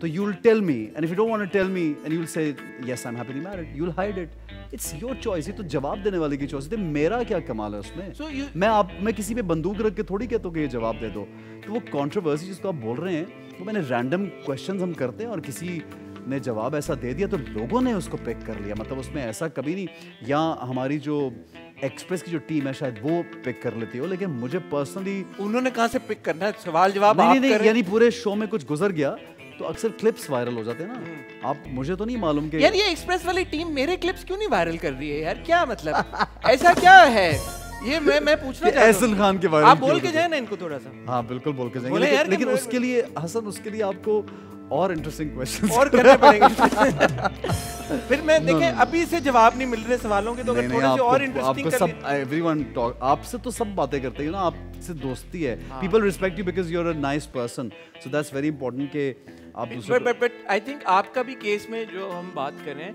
so you'll tell me, and if you don't want to tell me and you'll say yes I'm happily married, you'll hide it. It's your choice. ये तो जवाब देने वाले की choice है, मेरा क्या कमाल है उसमें। मैं किसी पे बंदूक रख के थोड़ी कहता हूँ कि ये जवाब दे दो। तो वो कंट्रोवर्सी जिसको आप बोल रहे हैं, वो मैंने रैंडम क्वेश्चंस हम करते हैं और किसी ने जवाब ऐसा दे दिया तो लोगों ने उसको पिक कर लिया, मतलब उसमें ऐसा कभी नहीं, या हमारी जो एक्सप्रेस की जो टीम है शायद वो पिक कर लेती हो, लेकिन मुझे पर्सनली उन्होंने कहाँ से पिक करना है, सवाल जवाब आप नहीं, करें। यानी पूरे शो में कुछ गुजर गया तो अक्सर क्लिप्स वायरल हो जाते हैं ना। आप, मुझे तो नहीं मालूम कि यार ये एक्सप्रेस वाली टीम मेरे क्लिप्स क्यों नहीं वायरल कर रही है यार, क्या मतलब ऐसा क्या है ये मैं पूछना चाहता हूं। एहसन खान के वायरल आप बोल के जाए ना इनको थोड़ा सा। हाँ बिल्कुल बोल के जाएंगे, बोले यार लेकिन कि उसके लिए हसन, उसके लिए आपको और इंटरेस्टिंग क्वेश्चंस और करने पड़ेंगे। फिर मैं देखें अभी से जवाब नहीं मिल रहे सवालों के, तो अगर थोड़े से और इंटरेस्टिंग कर सब एवरीवन टॉक, आपसे तो सब बातें करते हैं ना, आपसे दोस्ती है, people respect you because you are a nice person, so that's very important कि आप दूसरे बट आई थिंक आपका भी केस में जो हम बात कर रहे हैं,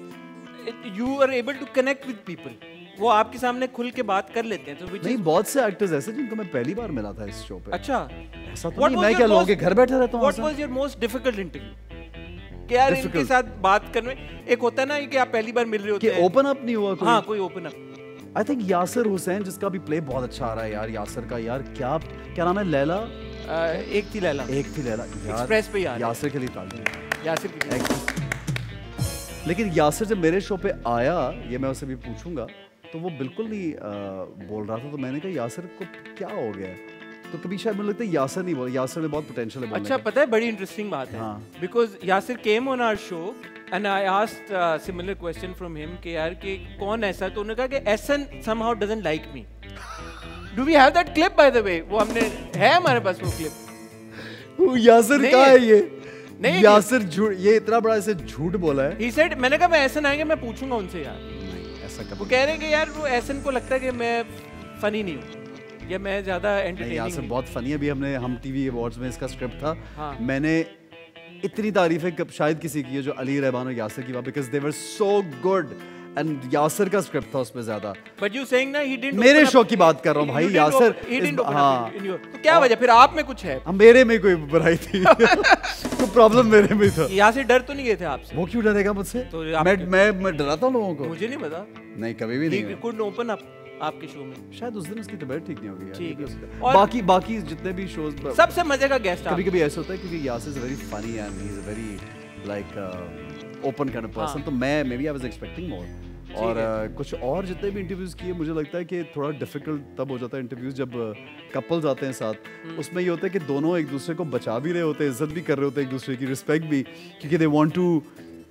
you are able to connect with people, वो आपके सामने खुल के बात कर लेते हैं, तो नहीं, बहुत से एक्टर्स ऐसे जिनको मैं पहली बार मिला था इस शो पे। अच्छा, ऐसा तो नहीं, मैं क्या लोगों के घर बैठे रहता हूँ। What was your most difficult interview? कि यार इनके साथ बात करने, एक होता है ना कि आप पहली बार मिल रहे होते हैं, कि ओपन अप नहीं हुआ कोई। हाँ, कोई open up. I think Yasir Hussain, जिसका भी प्ले बहुत अच्छा आ रहा है यार, यासिर का यार क्या नाम है, लैला, एक थी लैला यार, एक्सप्रेस पे यार, यासिर के लिए ताली, यासिर के लिए। लेकिन यासिर जब मेरे शो पे आया, ये मैं उससे भी पूछूंगा, तो वो बिल्कुल नहीं बोल रहा था, तो मैंने कहा यासिर को क्या हो गया है, तो कभी शायद मुझे लगता है यासिर नहीं बोल, यासिर में बहुत पोटेंशियल है बोलने अच्छा, का। पता है बड़ी इंटरेस्टिंग बात है, because Yasir came on our show and I asked similar question from him कि यार कि कौन ऐसा, तो उन्होंने कहा कि Ahsan somehow doesn't like me. Do we have that clip by the way? वो हमने है हमारे पास वो क्लिप। वो यासिर कहाँ है ये? नहीं, यासिर झूठ, ये इतना बड़ा ऐसे झूठ बोला है। He said, मैंने कहा मैं एहसन आएंगे मैं पूछूंगा उनसे यार। ऐसा वो कह रहे हैं कि यार वो एहसन को लगता है कि मैं फनी नहीं हूँ या मैं ज्यादा एंटरटेनिंग। यासिर बहुत फनी है। अभी हमने हम टीवी अवार्ड्स में इसका स्क्रिप्ट था, हाँ। मैंने इतनी तारीफें कब शायद किसी की है जो अली रहमान और यासिर की बात, because they were so good and Yasir का स्क्रिप्ट था उसमें ज्यादा। बट यू सेइंग ना ही डिडंट, मेरे शो की बात कर रहा हूँ भाई, यासिर हाँ, तो क्या वजह, फिर आप में कुछ है? मेरे में कोई बुराई थी तो प्रॉब्लम मेरे में था। यासिर डर तो नहीं गए थे आपसे? वो क्यों डरेगा मुझसे? तो मैं डराता हूँ लोगों को? मुझे नहीं पता, नहीं कभी भी नहीं। कुड ओपन अप आपके शो में? शायद उस दिन उसकी तबीयत ठीक नहीं होगी यार। ठीक है। बाकी जितने भी शोज सबसे मजे का गेस्ट कभी कभी ऐसा होता है क्योंकि Yasir is very funny and he is a very like open kind of person, तो मैं maybe I was expecting more. और कुछ और जितने भी इंटरव्यूज किए, मुझे लगता है कि थोड़ा डिफिकल्ट तब हो जाता है इंटरव्यूज जब कपल्स आते हैं साथ, उसमें ये होता है कि दोनों एक दूसरे को बचा भी रहे होते हैं, इज्जत भी कर रहे होते हैं एक दूसरे की, रिस्पेक्ट भी, क्योंकि they want to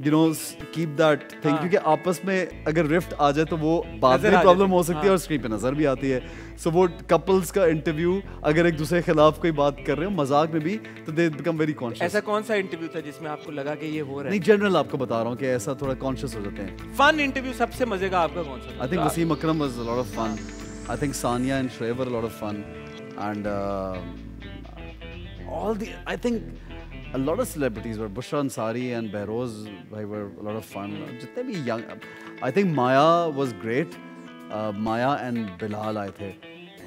you know keep that thing, क्योंकि आपस में अगर रिफ्ट आ जाए तो वो बाद में प्रॉब्लम हो सकती है और स्क्रीन पे नजर भी आती है। सो वो कपल्स का इंटरव्यू अगर एक दूसरे के खिलाफ कोई बात कर रहे हो मजाक में भी, तो दे बिकम वेरी कॉन्शियस। ऐसा कौन सा इंटरव्यू था जिसमें आपको लगा कि ये हो रहा है? नहीं, जनरल आपको बता रहा हूँ कि ऐसा थोड़ा कॉन्शियस हो जाते हैं। फन इंटरव्यू सबसे मजे का आपका कौन सा? I think Wasim Akram was a lot of fun, I think Sania and Shreya were a lot of fun, and all the I think a lot of celebrities were, Bushra Ansari and Behroz were a lot of fun. जितने भी young, I think Maya was great, Maya and Bilal आए थे,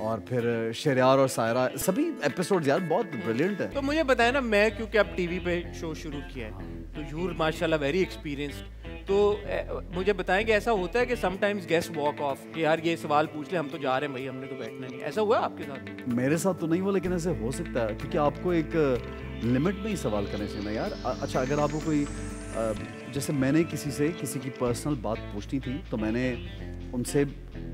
और फिर शरियार और सायरा, सभी episodes यार बहुत ब्रिलियंट है। तो मुझे बताया ना, मैं क्योंकि अब टीवी पे शो शुरू किया है, तो यूर माशाल्लाह वेरी एक्सपीरियंस्ड, तो मुझे बताएं कि ऐसा होता है कि समटाइम्स गेस्ट वॉक ऑफ कि यार ये सवाल पूछ ले, हम तो जा रहे हैं भाई, हमने तो बैठना नहीं, ऐसा हुआ आपके साथ? मेरे साथ तो नहीं हुआ, लेकिन ऐसे हो सकता है क्योंकि आपको एक लिमिट में ही सवाल करने चाहिए ना यार। अच्छा, अगर आपको कोई जैसे मैंने किसी की पर्सनल बात पूछनी थी, तो मैंने उनसे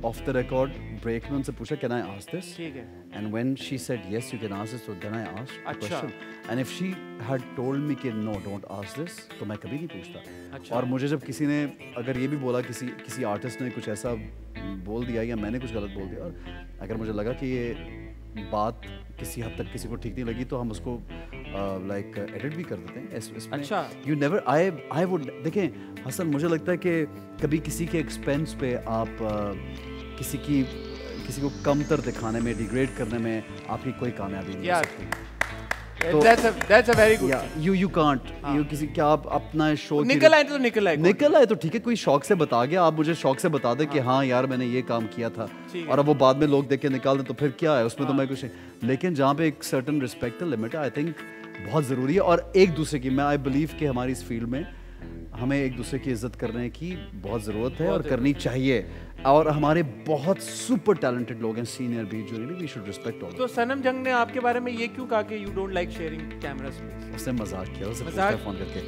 ऑफ द रिकॉर्ड ब्रेक में उनसे पूछा कैन आई आस्क दिस, ठीक है, and when she said yes you can ask this, तो देन आई आस्क्ड द अच्छा। Question, and if she had told me कि नो डोंट आस्क दिस, तो मैं कभी नहीं पूछता। अच्छा। और मुझे जब किसी ने अगर ये भी बोला, किसी आर्टिस्ट ने कुछ ऐसा बोल दिया या मैंने कुछ गलत बोल दिया, और अगर मुझे लगा कि ये बात किसी हद तक किसी को ठीक नहीं लगी, तो हम उसको लाइक एडिट भी कर देते हैं इसमें। अच्छा। यू नेवर आई वुड, देखें हसन, मुझे लगता है कि कभी किसी के एक्सपेंस पे आप किसी को कमतर दिखाने में, डिग्रेड करने में आपकी कोई कामयाबी नहीं हो यार, सकती। that's a very good thing. you can't, you किसी क्या आप अपना शो निकल आए तो निकल आए तो ठीक है, कोई शौक से बता गया, आप मुझे शौक से बता दे कि हाँ यार मैंने ये काम किया था, और अब वो बाद में लोग देख के निकाल दें तो फिर क्या है उसमें, तो मैं कुछ नहीं। लेकिन जहाँ पे एक सर्टेन रिस्पेक्ट लिमिट है, आई थिंक बहुत ज़रूरी है। और एक दूसरे की, मैं आई बिलीव कि हमारी इस फील्ड में हमें एक दूसरे की इज्जत करने की बहुत ज़रूरत है और करनी चाहिए। और हमारे बहुत सुपर टैलेंटेड लोग हैं, सीनियर भी, जो really we should respect all. तो सनम जंग ने आपके बारे में ये क्यों कहा कि you don't like sharing camera space? उसने मजाक किया, उसने मजाक? फ़ोन करके।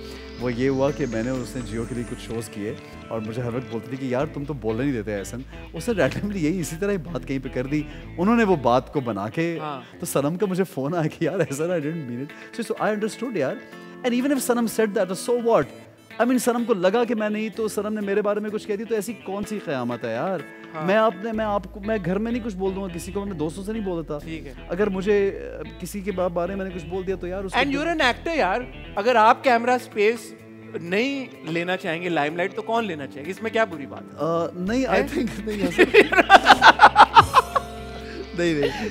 वो ये हुआ कि मैंने और उसने जियो के लिए कुछ शोज़ किए, और मुझे हर वक्त बोलती थी कि यार तुम तो बोलने नहीं देते ऐसा। उसने रैंडमली यही इसी तरह ही बात कहीं पे कर दी, उन्होंने वो बात को बना के, तो सनम का मुझे फ़ोन आया कि यार ऐसा, I didn't mean it, so I understood यार। And even if Sanam said that, so what, I mean Sanam को लगा कि मैं नहीं, तो सनम ने मेरे बारे में कुछ कह दी, तो ऐसी कौन सी क़यामत है यार। मैं घर में नहीं कुछ बोल दूंगा किसी को, मैं दोस्तों से नहीं बोलता। ठीक है। अगर मुझे किसी के बारे में मैंने कुछ बोल दिया तो यार, and you are an actor यार, अगर आप कैमरा स्पेस नहीं लेना चाहेंगे लाइमलाइट, तो कौन लेना चाहेगा? इसमें क्या बुरी बात है? नहीं, आई थिंक नहीं नहीं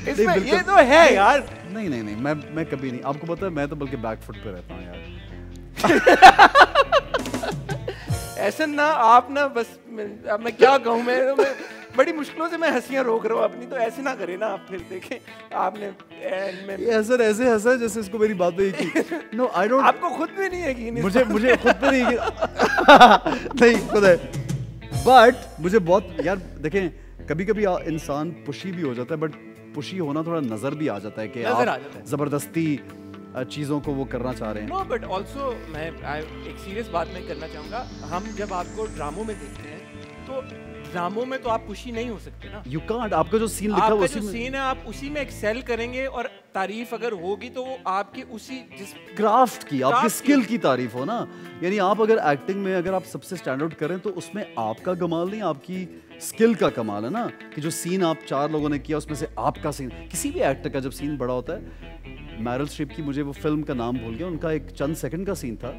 इसमें ये तो है यार। नहीं, मैं कभी नहीं, आपको पता है मैं तो बल्कि बैकफुट पे रहता हूँ यार। ऐसा ना, आप ना बस मैं क्या कहूँ, मैं बड़ी मुश्किलों से मैं हंसियां रोक रहा हूँ अपनी, तो ऐसे ना करें ना आप, फिर देखें आपने ये हसन ऐसे हंसा जैसे इसको मेरी बात नहीं की। नो आई डोंट, आपको खुद में नहीं यकीन? मुझे खुद पे नहीं नहीं खुद है, बट मुझे बहुत यार, देखें कभी कभी इंसान पुशी भी हो जाता है, बट पुशी होना थोड़ा नजर भी आ जाता है कि आप जबरदस्ती चीज़ों को वो करना चाह रहे हैं। नो बट ऑल्सो मैं एक सीरियस बात मैं करना चाहूँगा, हम जब आपको ड्रामों में देखते हैं तो ड्रामों में तो आप पुशी नहीं हो सकते ना। यू कांट, आपका जो सीन लिखा आपका जो सीन है आप उसी में एक्सेल करेंगे, और तारीफ अगर होगी तो वो आपकी उसी जिस क्राफ्ट की, आपकी स्किल की तारीफ हो ना। यानी आप अगर एक्टिंग में अगर आप सबसे स्टैंड आउट करें तो उसमें आपका कमाल नहीं, आपकी स्किल का कमाल है ना, कि जो सीन आप 4 लोगों ने किया उसमें से आपका सीन, किसी भी एक्टर का जब सीन बड़ा होता है। मैरिल स्ट्रीप की, मुझे वो फिल्म का नाम भूल गया, उनका एक चंद सेकंड का सीन था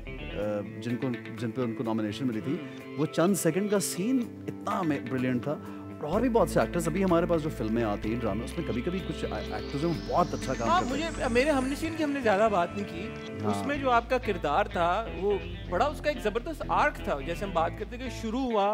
जिन पे उनको नॉमिनेशन मिली थी, वो चंद सेकंड का सीन इतना ब्रिलियंट था। और भी बहुत से एक्टर्स अभी हमारे पास जो फिल्में आती हैं ड्रामे, उसमें कभी कभी कुछ एक्टर्स हैं बहुत अच्छा काम करते हैं। मुझे मेरे हमनशीन की हमने ज़्यादा बात नहीं की, उसमें जो आपका किरदार था वो बड़ा, उसका एक ज़बरदस्त आर्क था। जैसे हम बात करते कि शुरू हुआ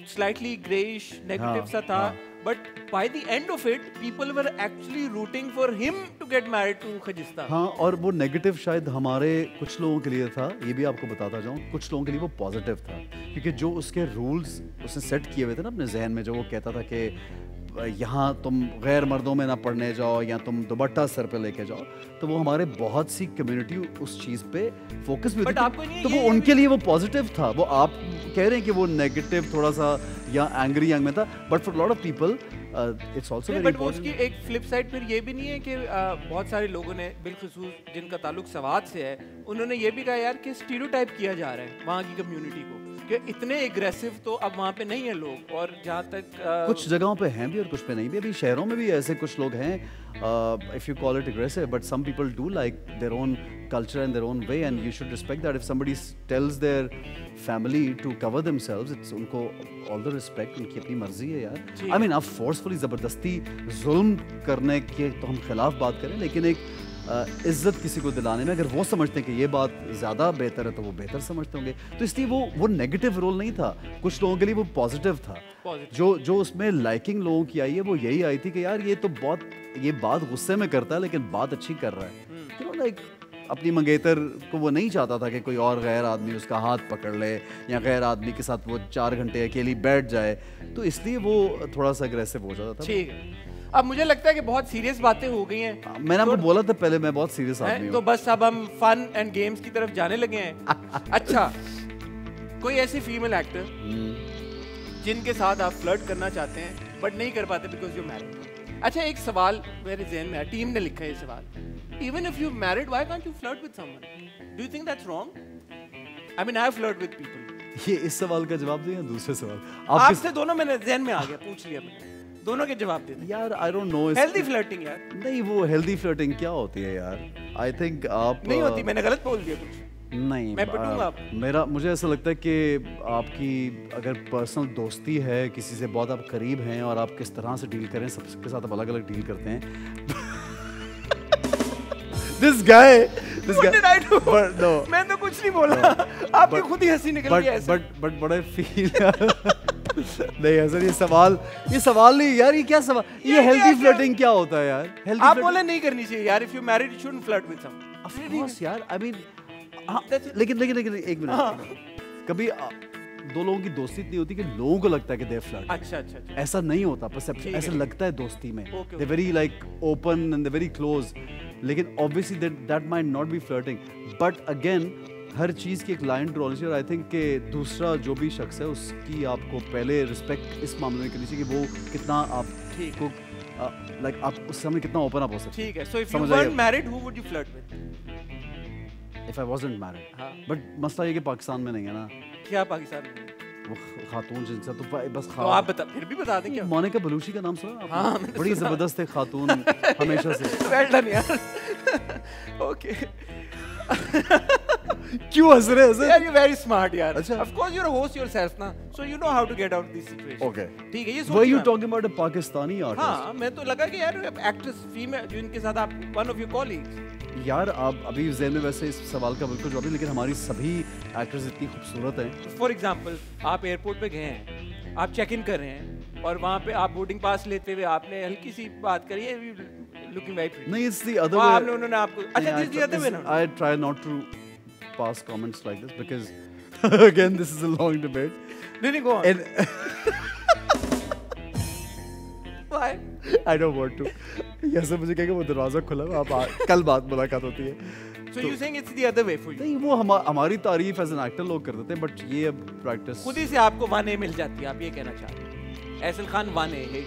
स्लाइटली ग्रेइश नेगेटिव सा था, but by the end of it people were actually rooting for him to get married to Khajista. हाँ, और वो नेगेटिव शायद हमारे कुछ लोगों के लिए था, ये भी आपको बताता जाऊँ, कुछ लोगों के लिए वो पॉजिटिव था, क्योंकि जो उसके रूल्स उसने सेट किए हुए थे ना अपने जहन में, जो वो कहता था कि यहाँ तुम गैर मर्दों में ना पढ़ने जाओ या तुम दुपट्टा सर पे लेके जाओ, तो वो हमारे बहुत सी कम्युनिटी उस चीज़ पे फोकस भी होती थी, तो वो उनके लिए वो पॉजिटिव था। वो आप कह रहे हैं कि वो नेगेटिव थोड़ा सा या एंग्री यंग में था, but for lot of people it's also very important. उसकी एक फ्लिप साइड फिर ये भी नहीं है कि बहुत सारे लोगों ने, बिलखुसूस जिनका ताल्लुक सवाद से है, उन्होंने ये भी कहा यार कि स्टीरियोटाइप किया जा रहा है वहाँ की कम्युनिटी को, कि इतने एग्रेसिव तो अब वहाँ पे नहीं है लोग, और जहाँ तक कुछ जगहों पे हैं भी और कुछ पे नहीं भी। अभी शहरों में भी ऐसे कुछ लोग हैं, if you call it aggressive, but some people do like their own culture and their own way, and you should respect that. If somebody tells their family to cover themselves, it's उनको all the respect, उनकी अपनी मर्जी है यार। I mean, आप forcefully ज़बरदस्ती जुल्म करने के तो हम खिलाफ बात करें, लेकिन एक इज्जत किसी को दिलाने में अगर वो समझते हैं कि ये बात ज़्यादा बेहतर है तो वो बेहतर समझते होंगे, तो इसलिए वो नेगेटिव रोल नहीं था, कुछ लोगों के लिए वो पॉजिटिव था। जो उसमें लाइकिंग लोगों की आई है वो यही आई थी कि यार ये तो बहुत, ये बात गुस्से में करता है लेकिन बात अच्छी कर रहा है, यू नो, लाइक अपनी मंगेतर को वो नहीं चाहता था कि कोई और गैर आदमी उसका हाथ पकड़ ले या गैर आदमी के साथ वो 4 घंटे अकेली बैठ जाए, तो इसलिए वो थोड़ा सा अग्रेसिव हो जाता था। ठीक है, अब मुझे लगता है कि बहुत सीरियस बातें हो गई हैं। मैंने आपको बोला था पहले मैं बहुत सीरियस आदमी हूं, तो बस अब हम फन एंड गेम्स की तरफ जाने लगे हैं। अच्छा, कोई ऐसी फीमेल एक्टर जिनके साथ आप फ्लर्ट करना चाहते हैं बट नहीं कर पाते बिकॉज यू मैरिड। अच्छा, एक सवाल मेरे ज़हन में है, टीम ने लिखा है ये सवाल, even if you married why can't you flirt with someone? Do you think that's wrong? I mean I flirt with people. ये इस सवाल का जवाब दो या दूसरे सवाल? आपसे दोनों मैंने ज़हन में आ गया, पूछ लिया मैंने, दोनों के जवाब दे दे। यार आई डोंट नो, हेल्दी फ्लर्टिंग यार। नहीं, वो हेल्दी फ्लर्टिंग क्या होती है यार? आई थिंक आप नहीं होती, मैंने गलत बोल दिया कुछ? नहीं, मैं पिटूंगा आप। मुझे ऐसा लगता है कि आपकी अगर पर्सनल दोस्ती है, किसी से बहुत आप करीब हैं और आप किस तरह से डील करें, सबके साथ आप अलग अलग डील करते हैं। This guy What did I do? But no, मैं तो कुछ नहीं बोला, आपकी खुद ही हंसी निकल गई ऐसे। but I feel नहीं ऐसा, ये सवाल नहीं यार, ये क्या सवाल, ये हेल्दी फ्लर्टिंग क्या होता है यार? हेल्दी आप बोले नहीं करनी चाहिए यार, if you married you shouldn't flirt with someone. Of course यार, आई मीन लेकिन एक मिनट, कभी दो लोगों की दोस्ती इतनी होती है कि लोगों को लगता है कि दे फ्लर्ट। अच्छा, ऐसा नहीं होता, परसेप्शन ऐसा लगता है दोस्ती में, they very like open and they very close, लेकिन obviously that might not be flirting. But again हर चीज़ की एक लाइन ड्रॉ होनी चाहिए, और आई थिंक कि दूसरा जो भी शख्स है उसकी आपको पहले रिस्पेक्ट इस मामले में करनी चाहिए कि वो कितना आपको लाइक आप उस समय कितना ओपन अप हो सकते हैं। ठीक है, so if you weren't married who would you flirt with? If I wasn't married, हाँ। बट मसला ये कि पाकिस्तान में नहीं है ना क्या पाकिस्तान में? वो खातून जिनसे तो बस तो आप बता, फिर भी बता दें क्या? मोनिका बलूची का नाम सुना आपने? हाँ, मैंने बड़ी सुना। जबरदस्त है खातून हमेशा से। Well done यार। ओके। क्यों हंस रहे हैं? यार, you're very smart यार। अच्छा। Of course you're a host yourself ना, so you know how to get out of this situation। Okay. ठीक है, ये Were you सोचिए। talking about a Pakistani artist? हाँ, मैं तो लगा कि यार एक्ट्रेस फीमेल जिनके साथ आप one of your colleagues। यार आप अभी ज़हन में वैसे इस सवाल का बिल्कुल जवाब नहीं, लेकिन हमारी सभी एक्ट्रेस इतनी खूबसूरत हैं। फॉर एग्जाम्पल आप एयरपोर्ट पे गए हैं, आप चेक इन कर रहे हैं और वहाँ पे आप बोर्डिंग पास लेते हुए आपने हल्की सी बात करी है, लुकिंग वेरी प्रिटी। नहीं, it's the other वहाँ way. आपने उन्होंने आपको अच्छा this is the other way ना? I try not to pass comments like this because again this is a long debate. नहीं go on. Why? I don't want to. ऐसे मुझे कहेगा वो दरवाजा खुला है, आप कल बात मुलाकात होती है। So you saying it's the other way for you? नहीं, वो हमारी तारीफ एज एन एक्टर लोग कर देते हैं, बट ये अब प्रैक्टिस खुद ही से आपको वाने मिल जाती है, आप ये कहना चाहते हैं? एहसन खान वाने है।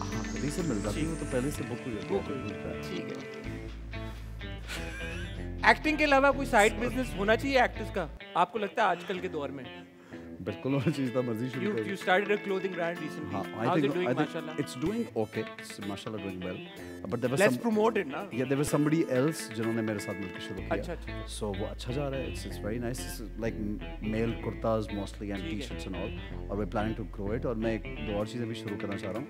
हाँ, खुद ही से मिल जाती है, वो तो पहले से बुक हुई है। ठीक है। एक्टिंग के अलावा कोई साइड बिजनेस होना चाहिए एक्टर्स का, आपको लगता है आजकल के दौर में? बिल्कुल होना चाहिए था, मर्जी शुरू कर। You started a clothing brand recently. हाँ, How's I it doing, think mashallah? it's doing okay. It's mashallah doing well. But there was Let's promote it ना. Yeah, there was somebody else जिन्होंने मेरे साथ मिलकर शुरू किया। अच्छा। So वो अच्छा जा रहा है. It's very nice. It's like male kurtas mostly and t-shirts and all. और we're planning to grow it. और मैं एक दो और चीज़ें भी शुरू करना चाह रहा हूँ।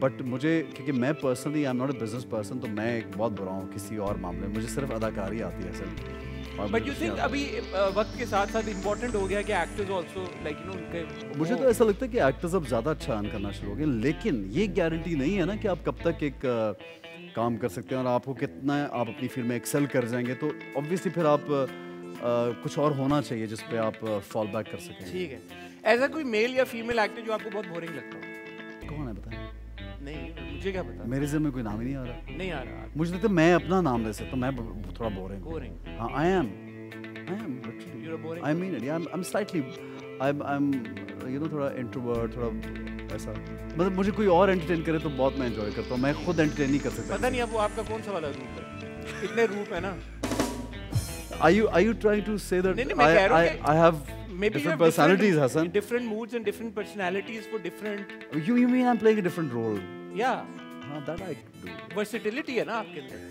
बट मुझे क्योंकि मैं personally I am not a business person, तो मैं एक बहुत बुरा हूँ किसी और मामले में, मुझे सिर्फ अदाकारी आती है सर। बट यू थिंक अभी वक्त के साथ साथ इम्पोर्टेंट हो गया कि actors also like you know उनके, मुझे तो ऐसा लगता है कि एक्टर्स अब ज़्यादा अच्छा अर्न करना शुरू हो गए, लेकिन ये गारंटी नहीं है ना कि आप कब तक एक काम कर सकते हैं और आपको कितना आप अपनी फील्ड में एक्सेल कर जाएंगे, तो ऑब्वियसली फिर आप कुछ और होना चाहिए जिस पे आप फॉल बैक कर सकें। ठीक है, ऐसा कोई मेल या फीमेल एक्टर जो आपको बहुत बोरिंग लगता हो? कौन है बताएं? नहीं, मुझे क्या पता, मेरे ज़हन में कोई नाम ही नहीं आ रहा। नहीं आ रहा। मुझे लगता है मैं अपना नाम ले सकता हूँ, मैं थोड़ा बोरिंग। बोरिंग? हाँ, I M literally. You're a boring. I mean it. Yeah, I'm slightly, I'm you know थोड़ा introvert, थोड़ा ऐसा, मतलब मुझे कोई और entertain करे तो बहुत मैं enjoy करता हूँ, मैं खुद entertain नहीं कर सकता। पता नहीं अब वो आपका कौन सा वाला रूप है, इतने रूप है ना। Are you trying to say that नहीं, मैं कह रहा हूँ I have maybe different personalities, Hassan? Different moods and different personalities for different. You mean I'm playing a different role? Yeah. हाँ, that I do. Versatility है ना आपके अंदर।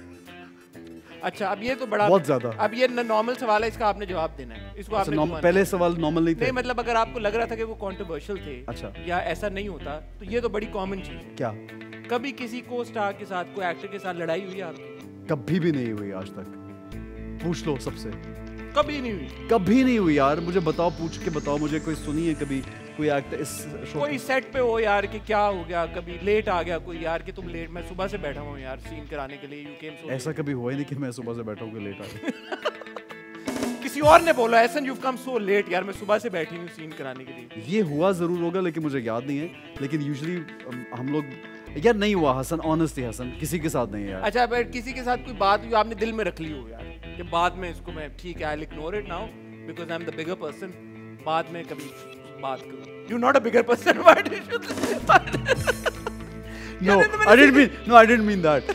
अच्छा, अब ये तो बड़ा बहुत ज़्यादा। अब ये नॉर्मल सवाल है, इसका आपने जवाब देना है। इसको आपने पहले सवाल नॉर्मल नहीं थे। नहीं, मतलब अगर आपको लग रहा था कि वो कंट्रोवर्शियल थे, अच्छा, या ऐसा नहीं होता, तो ये तो बड़ी कॉमन चीज है। क्या कभी किसी को स्टार के साथ, कोई एक्टर के साथ लड़ाई हुई है आपकी? कभी भी नहीं हुई आज तक, पूछ लो सबसे। कभी नहीं हुई? कभी नहीं हुई यार, मुझे बताओ, पूछ के बताओ मुझे, कोई सुनी है कभी कोई एक्टर इस शो? कोई सेट पे हो यार कि क्या हो गया, कभी लेट आ गया कोई यार कि तुम लेट, मैं सुबह से बैठा हूँ यार सीन कराने के लिए, यू केम सो। ऐसा कभी हुआ ही नहीं कि मैं सुबह से बैठा हूँ कि लेट आ गया। किसी और ने बोला ऐसा यू कम सो लेट, यार मैं सुबह से बैठी हूँ सीन कराने के लिए। ये हुआ जरूर होगा लेकिन मुझे याद नहीं है, लेकिन यूजुअली हम लोग, यार नहीं हुआ हसन, ऑनेस्टली हसन, किसी के साथ नहीं है यार। अच्छा, अगर किसी के साथ कोई बात हुई आपने दिल में रख ली हो यार कि बाद में इसको मैं, ठीक है, I will ignore it now because I am the bigger person, बाद में कभी बात करूं, You're not a bigger person. Why did you? No, I didn't mean that.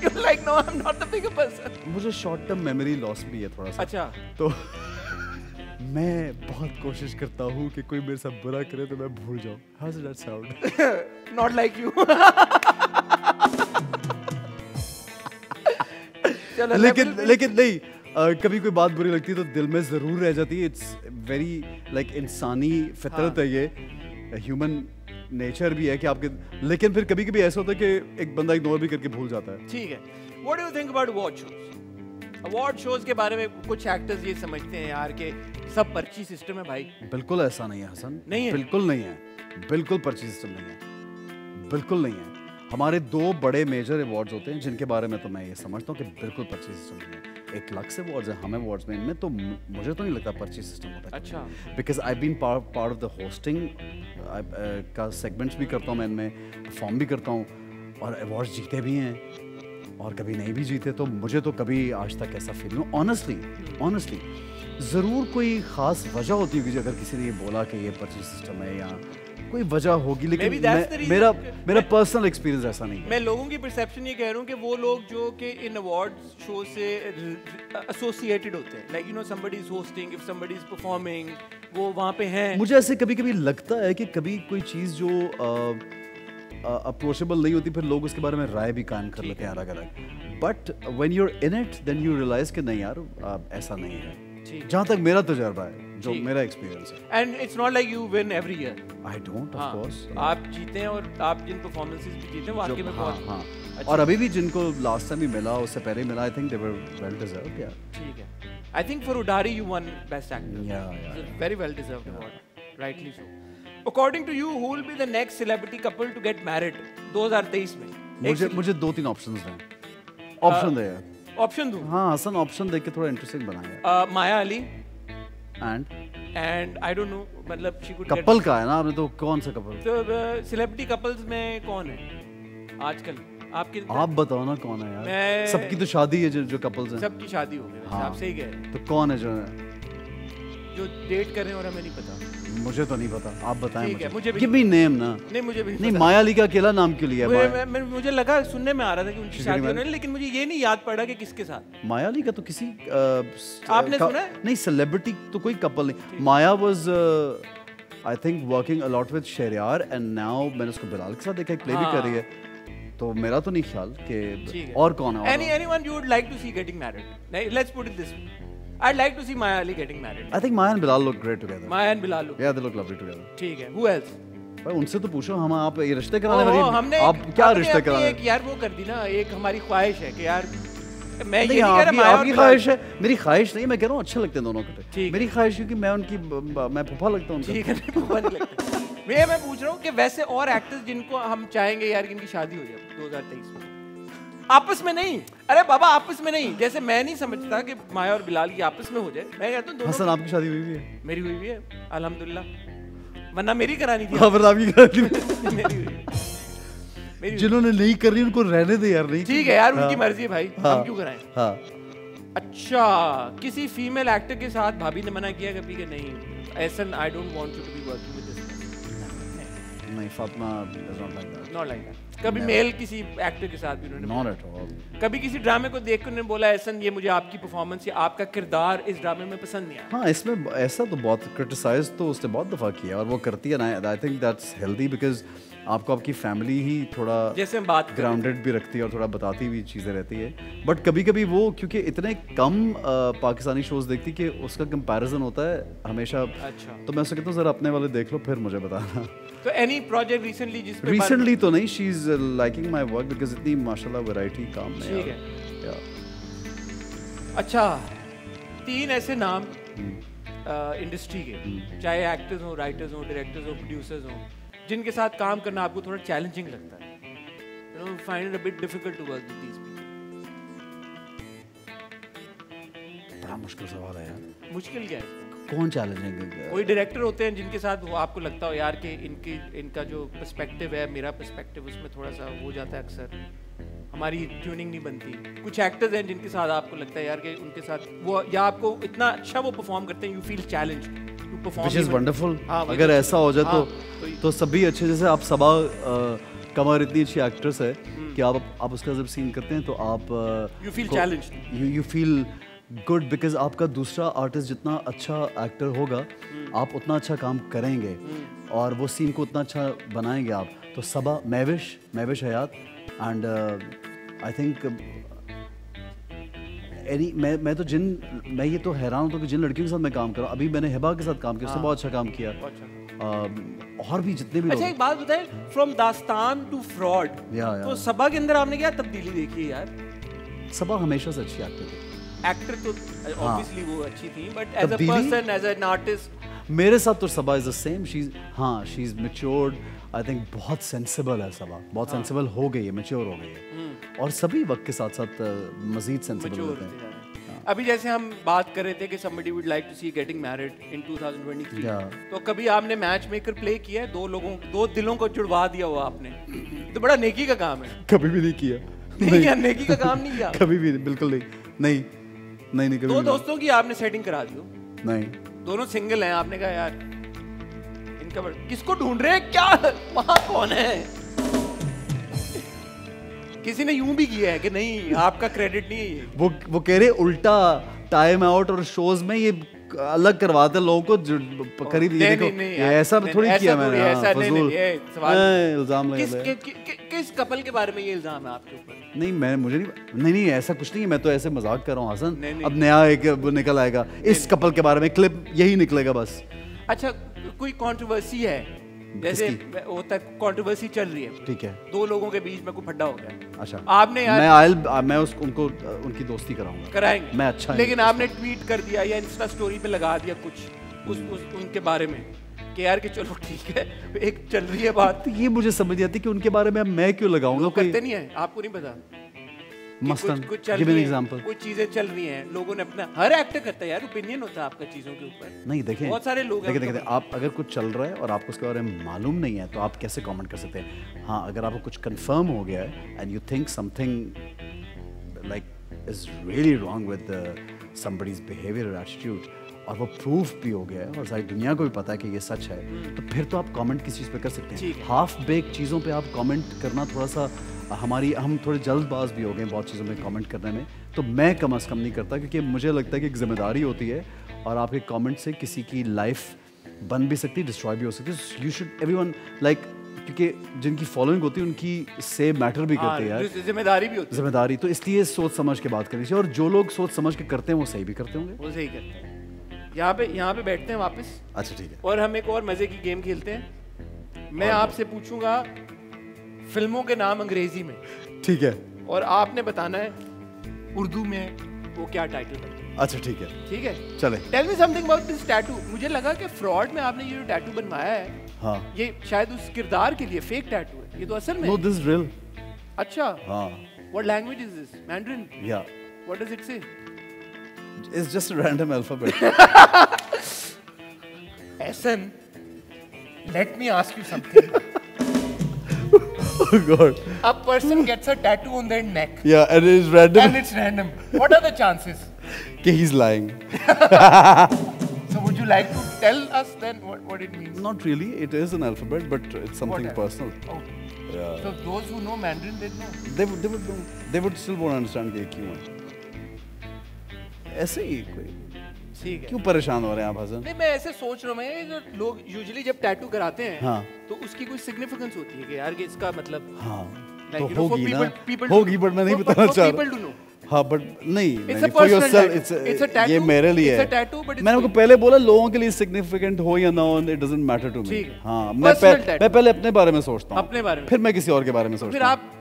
You're like, no, I'm not the bigger person. मुझे short term memory loss भी है थोड़ा सा। अच्छा। तो मैं बहुत कोशिश करता हूँ कि कोई मेरे साथ बुरा करे तो मैं भूल जाऊँ। How does that sound? Not like you. लेकिन नहीं, कभी कोई बात बुरी लगती है तो दिल में जरूर रह जाती है। इट्स वेरी लाइक इंसानी फितरत है, ये ह्यूमन नेचर भी है कि आपके, लेकिन फिर कभी कभी ऐसा होता है कि एक बंदा इग्नोर भी करके भूल जाता है। ठीक है। What do you think about award shows? Award shows के बारे में कुछ एक्टर्स ये समझते हैं यार कि सब पर्ची सिस्टम है भाई। बिल्कुल ऐसा नहीं है हसन, नहीं है? बिल्कुल नहीं है, बिल्कुल पर्ची सिस्टम नहीं है, बिल्कुल नहीं है। हमारे 2 बड़े मेजर अवार्ड्स होते हैं जिनके बारे में तो मैं ये समझता हूँ कि बिल्कुल पर्ची सिस्टम नहीं है। एक लक्स अवार्ड्स है, हम अवार्ड्स में, इनमें तो मुझे तो नहीं लगता पर्ची सिस्टम होता है। अच्छा। Because I been part of the hosting का सेगमेंट्स भी करता हूँ मैं, इनमें परफॉर्म भी करता हूँ और अवार्ड्स जीते भी हैं और कभी नहीं भी जीते। तो मुझे तो कभी आज तक ऐसा फील नहीं, ऑनेस्टली ज़रूर कोई ख़ास वजह होती होगी अगर किसी ने ये बोला कि ये पर्ची सिस्टम है या कोई वजह होगी, लेकिन मेरा पर्सनल एक्सपीरियंस ऐसा नहीं है। मैं लोगों की परसेप्शन ये कह रहा हूँ कि वो लोग जो कि इन अवार्ड शो से एसोसिएटेड होते हैं, like you know somebody is hosting, if somebody is performing, वो वहाँ पे हैं। मुझे ऐसे कभी कभी लगता है कि कभी कोई चीज़ जो अप्रोचेबल नहीं होती फिर लोग उसके बारे में राय भी कायम कर लेते हैं अलग अलग, but when you are in it then you realise कि नहीं यार ऐसा नहीं है, जहाँ तक मेरा तजुर्बा है, जो मेरा एक्सपीरियंस है। And it's not like you win every year. I don't, of course आप जीते हैं और आप जिन परफॉर्मेंसेस भी जीते हैं वाकई में बहुत। अच्छा। और अभी भी जिनको लास्ट टाइम भी मिला, उससे पहले मिला, I think they were well deserved. Yeah ठीक है, I think for Udaari you won best actor. Yeah very well deserved award, rightly so. According to you, who will be the next celebrity couple to get married 2023 में? मुझे 2-3 options दें, option दे यार। Option दूं? हाँ Hasan, option दे के थोड़ा interesting बनाया। Maya Ali and I don't know, मतलब she could कपल का है ना आपने, तो कौन सा कपल? तो सेलिब्रिटी कपल्स में कौन है आजकल आपके? आप बताओ ना कौन है यार। सबकी तो शादी है, जो कपल्स हैं सबकी शादी हो गई। आप सही कह रहे हैं। तो कौन है जो डेट कर रहे हैं और हमें नहीं पता? मुझे तो नहीं पता, आप बताएं मुझे। गिव मी नेम ना। नहीं मुझे भी नहीं, माया अली का अकेला नाम क्यों लिया? मुझे लगा, सुनने में आ रहा था कि उनकी शादी होने, लेकिन मुझे ये नहीं याद पड़ा कि किसके साथ। माया अली का तो किसी आपने सुना है? नहीं, सेलिब्रिटी तो कोई कपल नहीं। Maya was I think working a lot with Shehryar and now मैंने उसको बिलाल के साथ देखा, एक प्ले भी कर रही है, तो मेरा तो नहीं ख्याल कि और कौन है। Anyone you would like to see getting married? Let's put it this way. I'd like to see Maya Ali getting married. I think Maya and Bilal look great together. Maya and Bilal look. Yeah, they look lovely together. ठीक है. Who else? भाई उनसे तो पूछो, हम आप ये रिश्ते कराने वाली, हमने आप क्या रिश्ते कराने? एक यार वो कर दी ना, एक हमारी ख्वाहिश है कि यार मैं ये नहीं कह रहा माया आपकी ख्वाहिश है, मेरी ख्वाहिश नहीं, मैं कह रहा हूँ अच्छे लगते हैं दोनों कटे। मेरी ख्वाहिश है कि मैं उनकी, मैं फूफा लगता हूँ उनका। ठीक है, फूफा नहीं लगता। मैं पूछ रहा हूँ कि वैसे और एक्टर्स जिनको हम चाहेंगे यार इनकी शादी हो जाए 2023 में, आपस में नहीं, अरे बाबा आपस में नहीं, जैसे मैं नहीं समझता कि माया और बिलाल की आपस में हो जाए, मैं कहता हूँ हसन आपकी शादी हुई भी है? मेरी हुई भी है अल्हम्दुलिल्लाह, वरना मेरी करानी थी। आपकी करानी मेरी जिन्होंने नहीं करनी उनको रहने दे यार। नहीं ठीक है यार, उनकी मर्जी है भाई, हम क्यों कराएं। अच्छा, किसी फीमेल एक्टर के साथ भाभी ने मना किया कभी कि नहीं ऐसन, I don't want you to be working with this? नहीं, Fatima is not like that. Not like that. कभी मेल किसी एक्टर के साथ भी उन्होंने नॉट एट ऑल। कभी किसी ड्रामे को देख कर उन्होंने बोला ऐसन ये मुझे आपकी परफॉर्मेंस या आपका किरदार इस ड्रामे में पसंद नहीं आया? हाँ, इसमें ऐसा तो बहुत क्रिटिसाइज तो उसने बहुत दफ़ा किया और वो करती है ना। आई थिंक दैट्स हेल्दी बिकॉज आपको आपकी फैमिली ही थोड़ा जैसे हम बात ग्राउंडेड भी रखती है और थोड़ा बताती भी चीज़ें रहती है। बट कभी कभी वो क्योंकि इतने कम पाकिस्तानी शोज़ देखती कि उसका कंपैरिजन होता है हमेशा। अच्छा, तो मैं उससे कहता हूँ ज़रा अपने वाले देख लो फिर मुझे बताना। तो एनी प्रोजेक्ट रिसेंटली जिस पे रिसेंटली तो नहीं, she is liking my work because इतनी माशाल्लाह वैरायटी काम में। ठीक है। अच्छा, 3 ऐसे नाम इंडस्ट्री के, चाहे एक्टर्स हो, राइटर्स हो, डायरेक्टर्स हो, प्रोड्यूसर्स हो, जिनके साथ काम करना आपको थोड़ा चैलेंजिंग लगता है, you know find it a bit difficult to work with these people. बड़ा मुश्किल सवाल है यार। मुश्किल क्या है? कौन चैलेंजिंग है? कोई डायरेक्टर होते हैं जिनके साथ वो आपको लगता हो यार कि इनका जो पर्सपेक्टिव है, मेरा पर्सपेक्टिव उसमें थोड़ा सा हो जाता है, अक्सर हमारी ट्यूनिंग नहीं बनती। कुछ एक्टर्स हैं जिनके साथ आपको लगता है यार कि उनके साथ वो, या आपको इतना अच्छा वो परफॉर्म करते हैं, you feel challenged, you perform, which is wonderful. हाँ, अगर ऐसा हो जाए हाँ, तो सभी अच्छे, जैसे आप सबा कमर इतनी अच्छी एक्ट्रेस है कि आप उसका जब सीन करते हैं तो आप you feel challenged, you feel good, because आपका दूसरा आर्टिस्ट जितना अच्छा एक्टर होगा आप उतना अच्छा काम करेंगे और वो सीन को उतना अच्छा बनाएंगे आप। तो सबा, महविश हयात एंड आई थिंक मैं ये तो हैरान हूँ कि जिन लड़कियों के साथ मैं काम कर रहा हूँ, अभी मैंने हिबा के साथ काम किया, उसने बहुत अच्छा काम किया, और भी जितने भी अच्छा एक बात बताएं, फ्रॉम दास्तान टू फ्रॉड, तो सबा के अंदर आपने क्या तब्दीली देखी है यार? सबा हमेशा से अच्छी एक्टर थी। एक्टर तो ऑब्वियसली वो अच्छी थी, but as a person, as an artist मेरे साथ तो Saba is the same. She is matured, I think बहुत सेंसिबल है सबा, बहुत सेंसिबल हो गई है, मैच्योर हो गई है, और सभी वक्त के साथ साथ मजीद सेंसिबल होते हैं। अभी जैसे हम बात कर रहे थे कि somebody would like to see getting married in 2023, तो कभी आपने मैच मेकर प्ले किया है? दो दिलों को जुड़वा दिया हुआ आपने, तो बड़ा नेकी का काम है। कभी भी नहीं किया, नहीं नेकी का काम नहीं किया कभी भी बिल्कुल नहीं कभी। दो दोस्तों की आपने सेटिंग करा दी हो? नहीं, दोनों सिंगल हैं, आपने कहा यार इनका किसको ढूंढ रहे हैं, क्या वहां कौन है? किसी ने यूं भी किया है कि नहीं आपका क्रेडिट नहीं है, वो कह रहे उल्टा टाइम आउट और शोज में ये अलग करवाते लोगों को खरीद ये देखो, ऐसा थोड़ी किया मैंने, इल्जाम लगा। किस कपल के बारे में ये इल्जाम है आपके ऊपर? नहीं मुझे नहीं ऐसा कुछ नहीं है, मैं तो ऐसे मजाक कर रहा हूँ हसन। अब नया एक निकल आएगा इस कपल के बारे में, क्लिप यही निकलेगा बस। अच्छा कोई कंट्रोवर्सी है, जैसे होता है कंट्रोवर्सी चल रही है, ठीक है, दो लोगों के बीच में कोई फड्डा हो गया, अच्छा आपने यार मैं उनको उनकी दोस्ती कराएंगे मैं, अच्छा लेकिन आपने ट्वीट कर दिया या इंस्टा स्टोरी पे लगा दिया कुछ उनके बारे में कि यार कि चलो ठीक है एक चल रही है बात, तो ये मुझे समझ नहीं आती कि उनके बारे में मैं क्यों लगाऊंगा। करते नहीं है, आपको नहीं पता? मसलन गिव एन एग्जांपल, कुछ चीजें चल रही हैं, लोगों ने अपना, हर एक्टर करता है यार, ओपिनियन होता है आपका चीजों के ऊपर। नहीं देखें, बहुत सारे लोग देखिए आप अगर कुछ चल रहा है और आपको उसके बारे में मालूम नहीं है तो आप कैसे कमेंट कर सकते हैं? हाँ, अगर आपको कुछ कंफर्म हो गया है and you think something like is really wrong with somebody's behaviour और एटीट्यूड, और वो प्रूफ भी हो गया है और सारी दुनिया को भी पता है कि ये सच है, तो फिर तो आप कमेंट किस चीज़ पे कर सकते हैं। हाफ बेक चीज़ों पे आप कमेंट करना थोड़ा सा हम थोड़े जल्दबाज भी हो गए बहुत चीज़ों में कमेंट करने में, तो मैं कम से कम नहीं करता, क्योंकि मुझे लगता है कि एक जिम्मेदारी होती है और आपके कमेंट से किसी की लाइफ बन भी सकती है, डिस्ट्रॉय भी हो सकती है। यू शुड एवरीवन लाइक, क्योंकि जिनकी फॉलोइंग होती है उनकी से मैटर भी करते हैं यार, जिम्मेदारी भी होती है, जिम्मेदारी, तो इसलिए सोच समझ के बात करनी चाहिए, और जो लोग सोच समझ के करते हैं वो सही भी करते होंगे, वो सही करते हैं। यहाँ पे बैठते हैं वापस, अच्छा ठीक है, और हम एक और मजे की गेम खेलते हैं। मैं आपसे पूछूंगा फिल्मों के नाम अंग्रेजी में, ठीक है, और आपने बताना है उर्दू में वो क्या टाइटल है। अच्छा ठीक है चले। Tell me something about this tattoo. मुझे लगा कि फ्रॉड में आपने ये जो टैटू बनवाया है, हाँ, ये शायद उस किरदार के लिए फेक टैटू है, ये तो असल में। No this real. अच्छा, हाँ, what language is this? Mandarin? या, what does it say? It's just a random alphabet. Ehsan, let me ask you something. Oh God. A person gets a tattoo on their neck. Yeah, and it's random. And it's random. What are the chances? Okay, he's lying. So would you like to tell us then what it means? Not really. It is an alphabet, but it's something personal. Oh. Yeah. So those who know Mandarin, they know. They would know. They would still won't understand कि क्यों है। ऐसे ही कोई, ठीक है, क्यों परेशान हो रहे हैं आप हसन? नहीं, मैं ऐसे सोच रहा हूँ, मैं जो लोग यूजुअली जब टैटू कराते हैं, हाँ, तो उसकी कोई सिग्निफिकेंस होती है कि यार कि इसका मतलब, हाँ, like, तो होगी ना, होगी, बट मैं नहीं बताना चाह रहा। हाँ, बट नहीं, ये मेरे लिए है। मैंने आपको पहले बोला लोगों के लिए सिग्निफिकेंट हो या ना हो, it doesn't matter to me. हाँ, मैं पहले अपने बारे में सोचता हूँ, अपने बारे में, फिर मैं किसी और के बारे में सोचता हूँ। फिर आप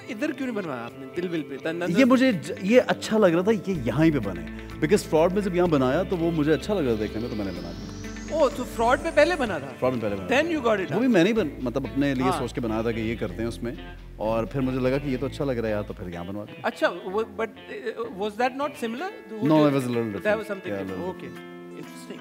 इधर क्यों नहीं बनवाया आपने दिल विल पे? ये मुझे ये अच्छा लग रहा था ये यहाँ ही पे बने, बिकॉज फ्रॉड में जब यहाँ बनाया तो वो मुझे अच्छा लग रहा था देखने में, तो मैंने बना दिया। ओह, तो फ्रॉड में पहले बना था? फ्रॉड में पहले बना। Then you got it. वो भी मैंने ही मतलब अपने लिए सोच के बनाया था कि ये करते हैं उसमें, और फिर मुझे लगा कि ये तो अच्छा लग रहा है यार, तो फिर यहाँ बनवा दिया। अच्छा, but was that not similar? No, it was a little different. That was something different. Okay, interesting.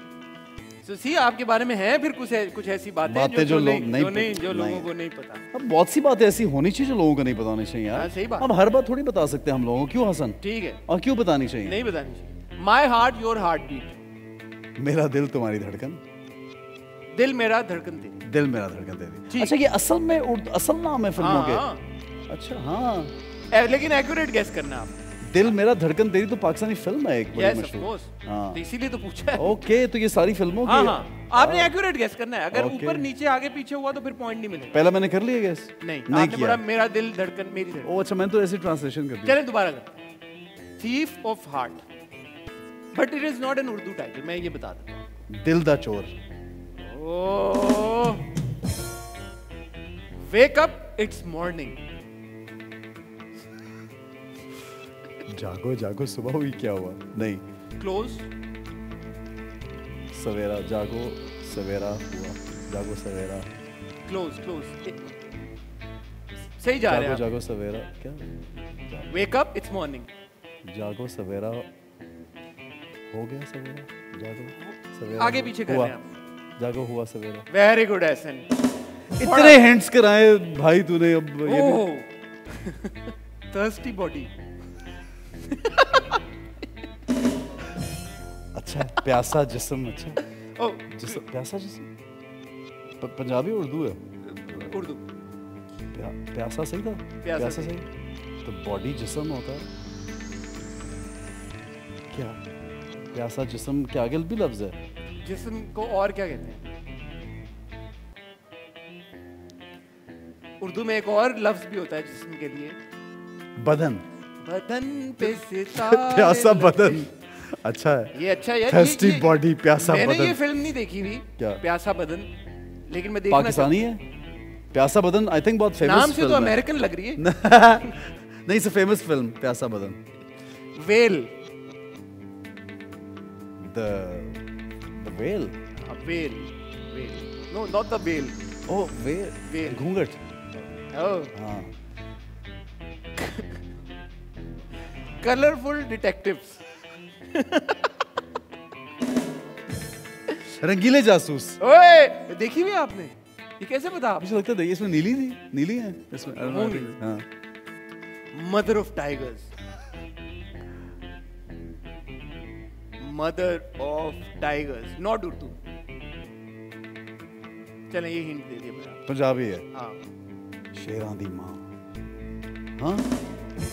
So see, आपके बारे में है फिर कुछ ऐसी बातें जो लोगों को नहीं पता। अब बहुत सी बातें ऐसी होनी चाहिए जो लोगों को नहीं बतानी चाहिए यार। सही बात। अब हर बात थोड़ी बता सकते हैं हम लोगों को, क्यों हसन? ठीक है, और क्यों बतानी चाहिए? नहीं बतानी चाहिए। My heart, your heartbeat. मेरा दिल तुम्हारी धड़कन। दिल मेरा धड़कन तेरी। दिल मेरा धड़कन तेरी। ठीक। अच्छा, ये असल में असल नाम है फिल्मों के? हाँ, अच्छा हाँ। लेकिन एक्यूरेट गेस करना आप। दिल मेरा धड़कन तेरी तो पाकिस्तानी फिल्म है एक बड़ी यस ऑफ मशहूर। कोर्स, हाँ। तो इसीलिए तो पूछा है। ओके, तो ये सारी फिल्मों की। हाँ हाँ, आपने एक्यूरेट गेस करना है। अगर Okay. ऊपर नीचे आगे पीछे हुआ तो फिर पॉइंट नहीं मिलेगा। पहला मैंने कर लिया गेस? नहीं, नहीं आपने किया। बोला मेरा दिल धड़कन मेरी धड़कन। ओ अच्छा, मैंने तो ऐसे ट्रांसलेशन कर दिया। चलें दोबारा करते हैं। Thief of heart, but it is not an Urdu title, मैं ये बता देता हूँ। दिल दा चोर। ओह, वेक अप इट्स मॉर्निंग। जागो जागो सुबह हुई, क्या हुआ? नहीं। क्लोज। सवेरा, जागो सवेरा हुआ, जागो सवेरा। क्लोज क्लोज, सही जा रहे जागो हैं जागो सवेरा क्या? Wake up it's morning. जागो सवेरा हो गया, सवेरा जागो सवेरा आगे पीछे कर हुआ, रहे हैं आप। जागो हुआ सवेरा। Very good Ehsan. इतने हिंट्स कराए भाई तूने, अब ये भी। ओह, थर्स्टी बॉडी। अच्छा, प्यासा जिस्म। अच्छा, ओह, जिस्म, प्यासा जिस्म पंजाबी उर्दू है? उर्दू। प्यासा सही था? प्यासा सही। तो बॉडी जिस्म होता है क्या? प्यासा जिस्म के आगे भी लफ्ज है? जिस्म को और क्या कहते हैं उर्दू में? एक और लफ्ज भी होता है जिस्म के लिए। बदन। बदन पे सितारे प्यासा लगे। बदन। अच्छा है। ये अच्छा है यार। थर्स्टी बॉडी, प्यासा मैंने बदन। ये फिल्म नहीं देखी हुई, क्या? प्यासा बदन, लेकिन मैं देखना पाकिस्तानी है प्यासा बदन। आई थिंक बहुत फेमस नाम से तो अमेरिकन लग रही है। नहीं, it's a famous film Pyasa Badan. Well. The well. Well, well, no not the well. Oh, well. Well. घूंघट। ओह, हाँ। Colourful detectives. रंगीले जासूस। ओए, देखी हुई आपने? ये कैसे पता आप? मुझे लगता है इसमें नीली थी, नीली है इसमें। होंगी। हाँ। Mother of tigers. Mother of tigers, not Urdu. चलें, ये हिंट दे दिया मैंने। पंजाबी है। हाँ, शेरां दी माँ। हाँ।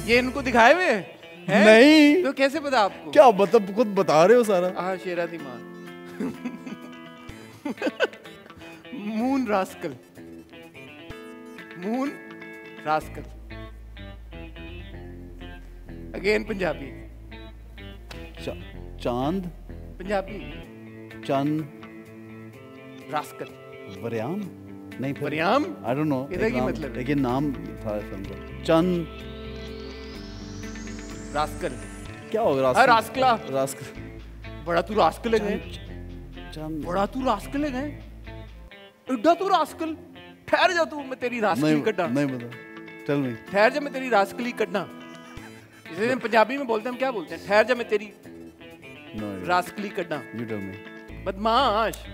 ये इनको दिखाए हुए हैं? नहीं। तो कैसे पता आपको? क्या मतलब, खुद बता रहे हो सारा? हाँ, शेरा दी माँ। Moon rascal. Moon rascal. Again Punjabi. चांद। पंजाबी। चंद। रास्कल। वरियाम। नहीं, फिर वरियाम? आई डोंट नो। इधर की मतलब है। लेकिन नाम था फिल्म का। चंद। रास्कल। क्या होगा? रास्कला। रास्कल। बड़ा तू रास्कल है गए। चंद। बड़ा तू रास्कल है गए। इड्डा तू रास्कल। ठहर जा तू, मैं तेरी रास्कली कटना। नहीं बता। Tell me. ठहर जा, मैं तेरी रास्कली कटना। इसे हम पंजाबी में बोलते हैं, हम क्या बोलते हैं? ठहर जा, मैं तेरी रास्कली कटना। You tell me. बदमाश।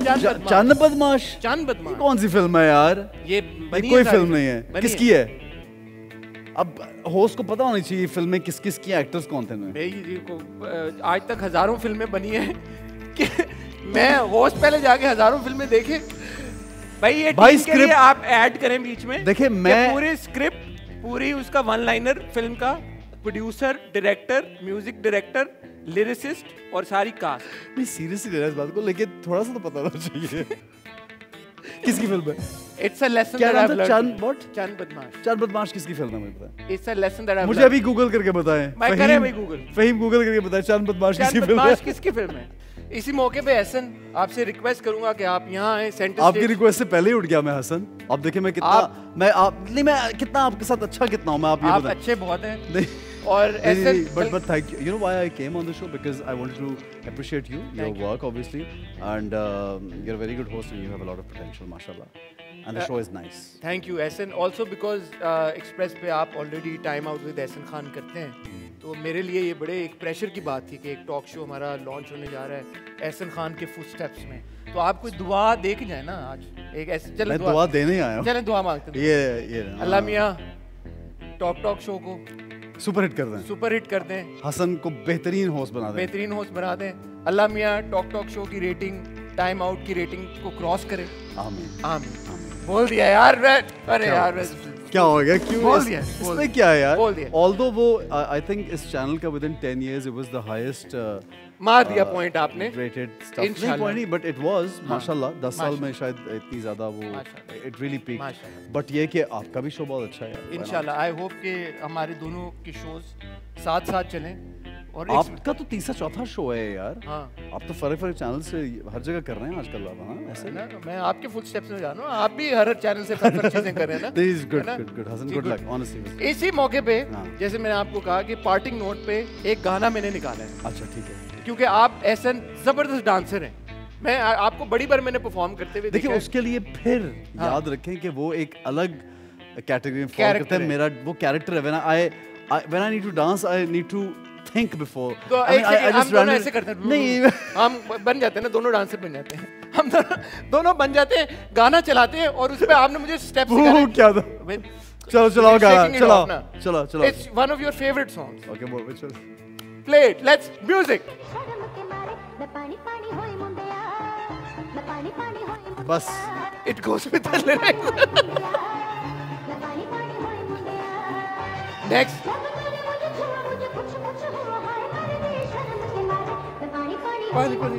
चंद बदमाश। चंद बदमाश। कौन सी फिल्म है यार? ये कोई फिल्म नहीं है। किसकी है? अब होस्ट को पता होनी चाहिए फिल्म में किस किस की एक्टर्स कौन थे। आज तक हजारों फिल्में बनी हैं कि मैं होस्ट पहले जाके हजारों फिल्में देखे। भाई ये टीम के लिए आप ऐड करें बीच में। देखिए, मैं पूरी स्क्रिप्ट, पूरी उसका वन लाइनर फिल्म का, producer, director, music director, lyricist और सारी कास्ट। नहीं, सीरियसली ले रहा इस बात को, लेकिन थोड़ा सा तो पता होना चाहिए। किसकी फिल्म है? इट्स अ लेसन क्या दैट नाम आई था? लर्न। Chand what? चंद बदमाश। चंद बदमाश किसकी फिल्म है मुझे पता है। It's a lesson that I मुझे अभी गूगल करके बताएं। मैं करे भाई गूगल। फहीम गूगल करके बताएं चंद बदमाश किसकी चंद फिल्म है। बदमाश किसकी फिल्म है? इसी मौके पे हसन, आपसे रिक्वेस्ट करूंगा कि आप यहाँ आए सेंटर आपकी रिक्वेस्ट से पहले ही उठ गया मैं हसन। अब देखिए मैं कितना मैं कितना आपके साथ अच्छा कितना हूं मैं। आप ये आप बताएं। अच्छे बहुत हैं। नहीं और ऐसे but thank you. You know why I came on the show? Because I wanted to appreciate you, your work obviously, and you're a very good host and you have a lot of potential, mashallah. And the show is nice. Thank you, Ehsan. Also because Express पे आप already Time Out with Ehsan Khan करते हैं, तो मेरे लिए ये बड़े एक प्रेशर की बात थी कि एक टॉक शो हमारा लॉन्च होने जा रहा है एहसन खान के फुटस्टेप्स में। तो आप कोई दुआ दे के जाए ना आज। एक ऐसे चले दुआ देने आया हूँ। चलें दुआ मांगते हैं। ये अल्लाह मियाँ टॉक शो को सुपर हिट कर दें। सुपर हिट कर दें। हसन को बेहतरीन होस्ट बना दें। बेहतरीन होस्ट बना दें। अल्लाह मियाँ टॉक शो की रेटिंग टाइम आउट की रेटिंग को क्रॉस करे। आमीन। आमीन। बोल दिया यार मैं, अरे यार मैं क्या हो गया, क्यों बोल दिया, इसमें क्या है यार? बोल दिया। ऑल्दो वो आई थिंक इस चैनल का with in 10 years it was the highest मार दिया पॉइंट आपने। rated stuff। इंशाल्लाह। नहीं, point नहीं, but it was हाँ। माशाल्लाह 10 साल में माशाल्लाह। शायद इतनी ज़्यादा वो माशाल्लाह। it really peaked। माशाल्लाह। but ये कि आपका भी शो बहुत अच्छा है यार। इंशाल्लाह आई होप कि हमारे दोनों के शोज साथ साथ चलें और आपका तो तीसरा चौथा शो है यार। हाँ आप तो फर्क चैनल से हर जगह कर रहे हैं आजकल आप, हाँ ऐसे ना, मैं आपके फुट स्टेप्स में जा रहा हूँ, आप भी हर चैनल से फर्क चीजें कर रहे हैं ना। This is good, है ना? good, good, Hasan, जी, good good। luck, honestly। इसी मौके पे हाँ। जैसे मैंने आपको कहा कि पार्टिंग नोट पे एक गाना मैंने निकाला है, अच्छा ठीक है। क्योंकि आप ऐसे जबरदस्त डांसर हैं। मैं आपको बड़ी बार मैंने परफॉर्म करते हुए देखिए देखा है। उसके लिए फिर हाँ। याद रखें कि वो एक अलग कैटेगरी में फॉल Character करता है। है। मेरा वो कैरेक्टर है। when I need to dance I need to think before। तो I mean, एक I सेकंड, हम just दोनों randomly- ऐसे करते हैं। नहीं हम बन जाते हैं ना, दोनों डांसर बन जाते हैं। हम दोनों बन जाते हैं, गाना चलाते हैं और उस पे आपने मुझे स्टेप्स वो सिखाए। क्या था? चलो चलाओ You're गाना, shaking it चलाओ off ना। चलो चलो। It's one of your favorite songs. Okay, बोल चल। Play it. Let's music. बस It goes with the lyrics. Next. पानी पानी।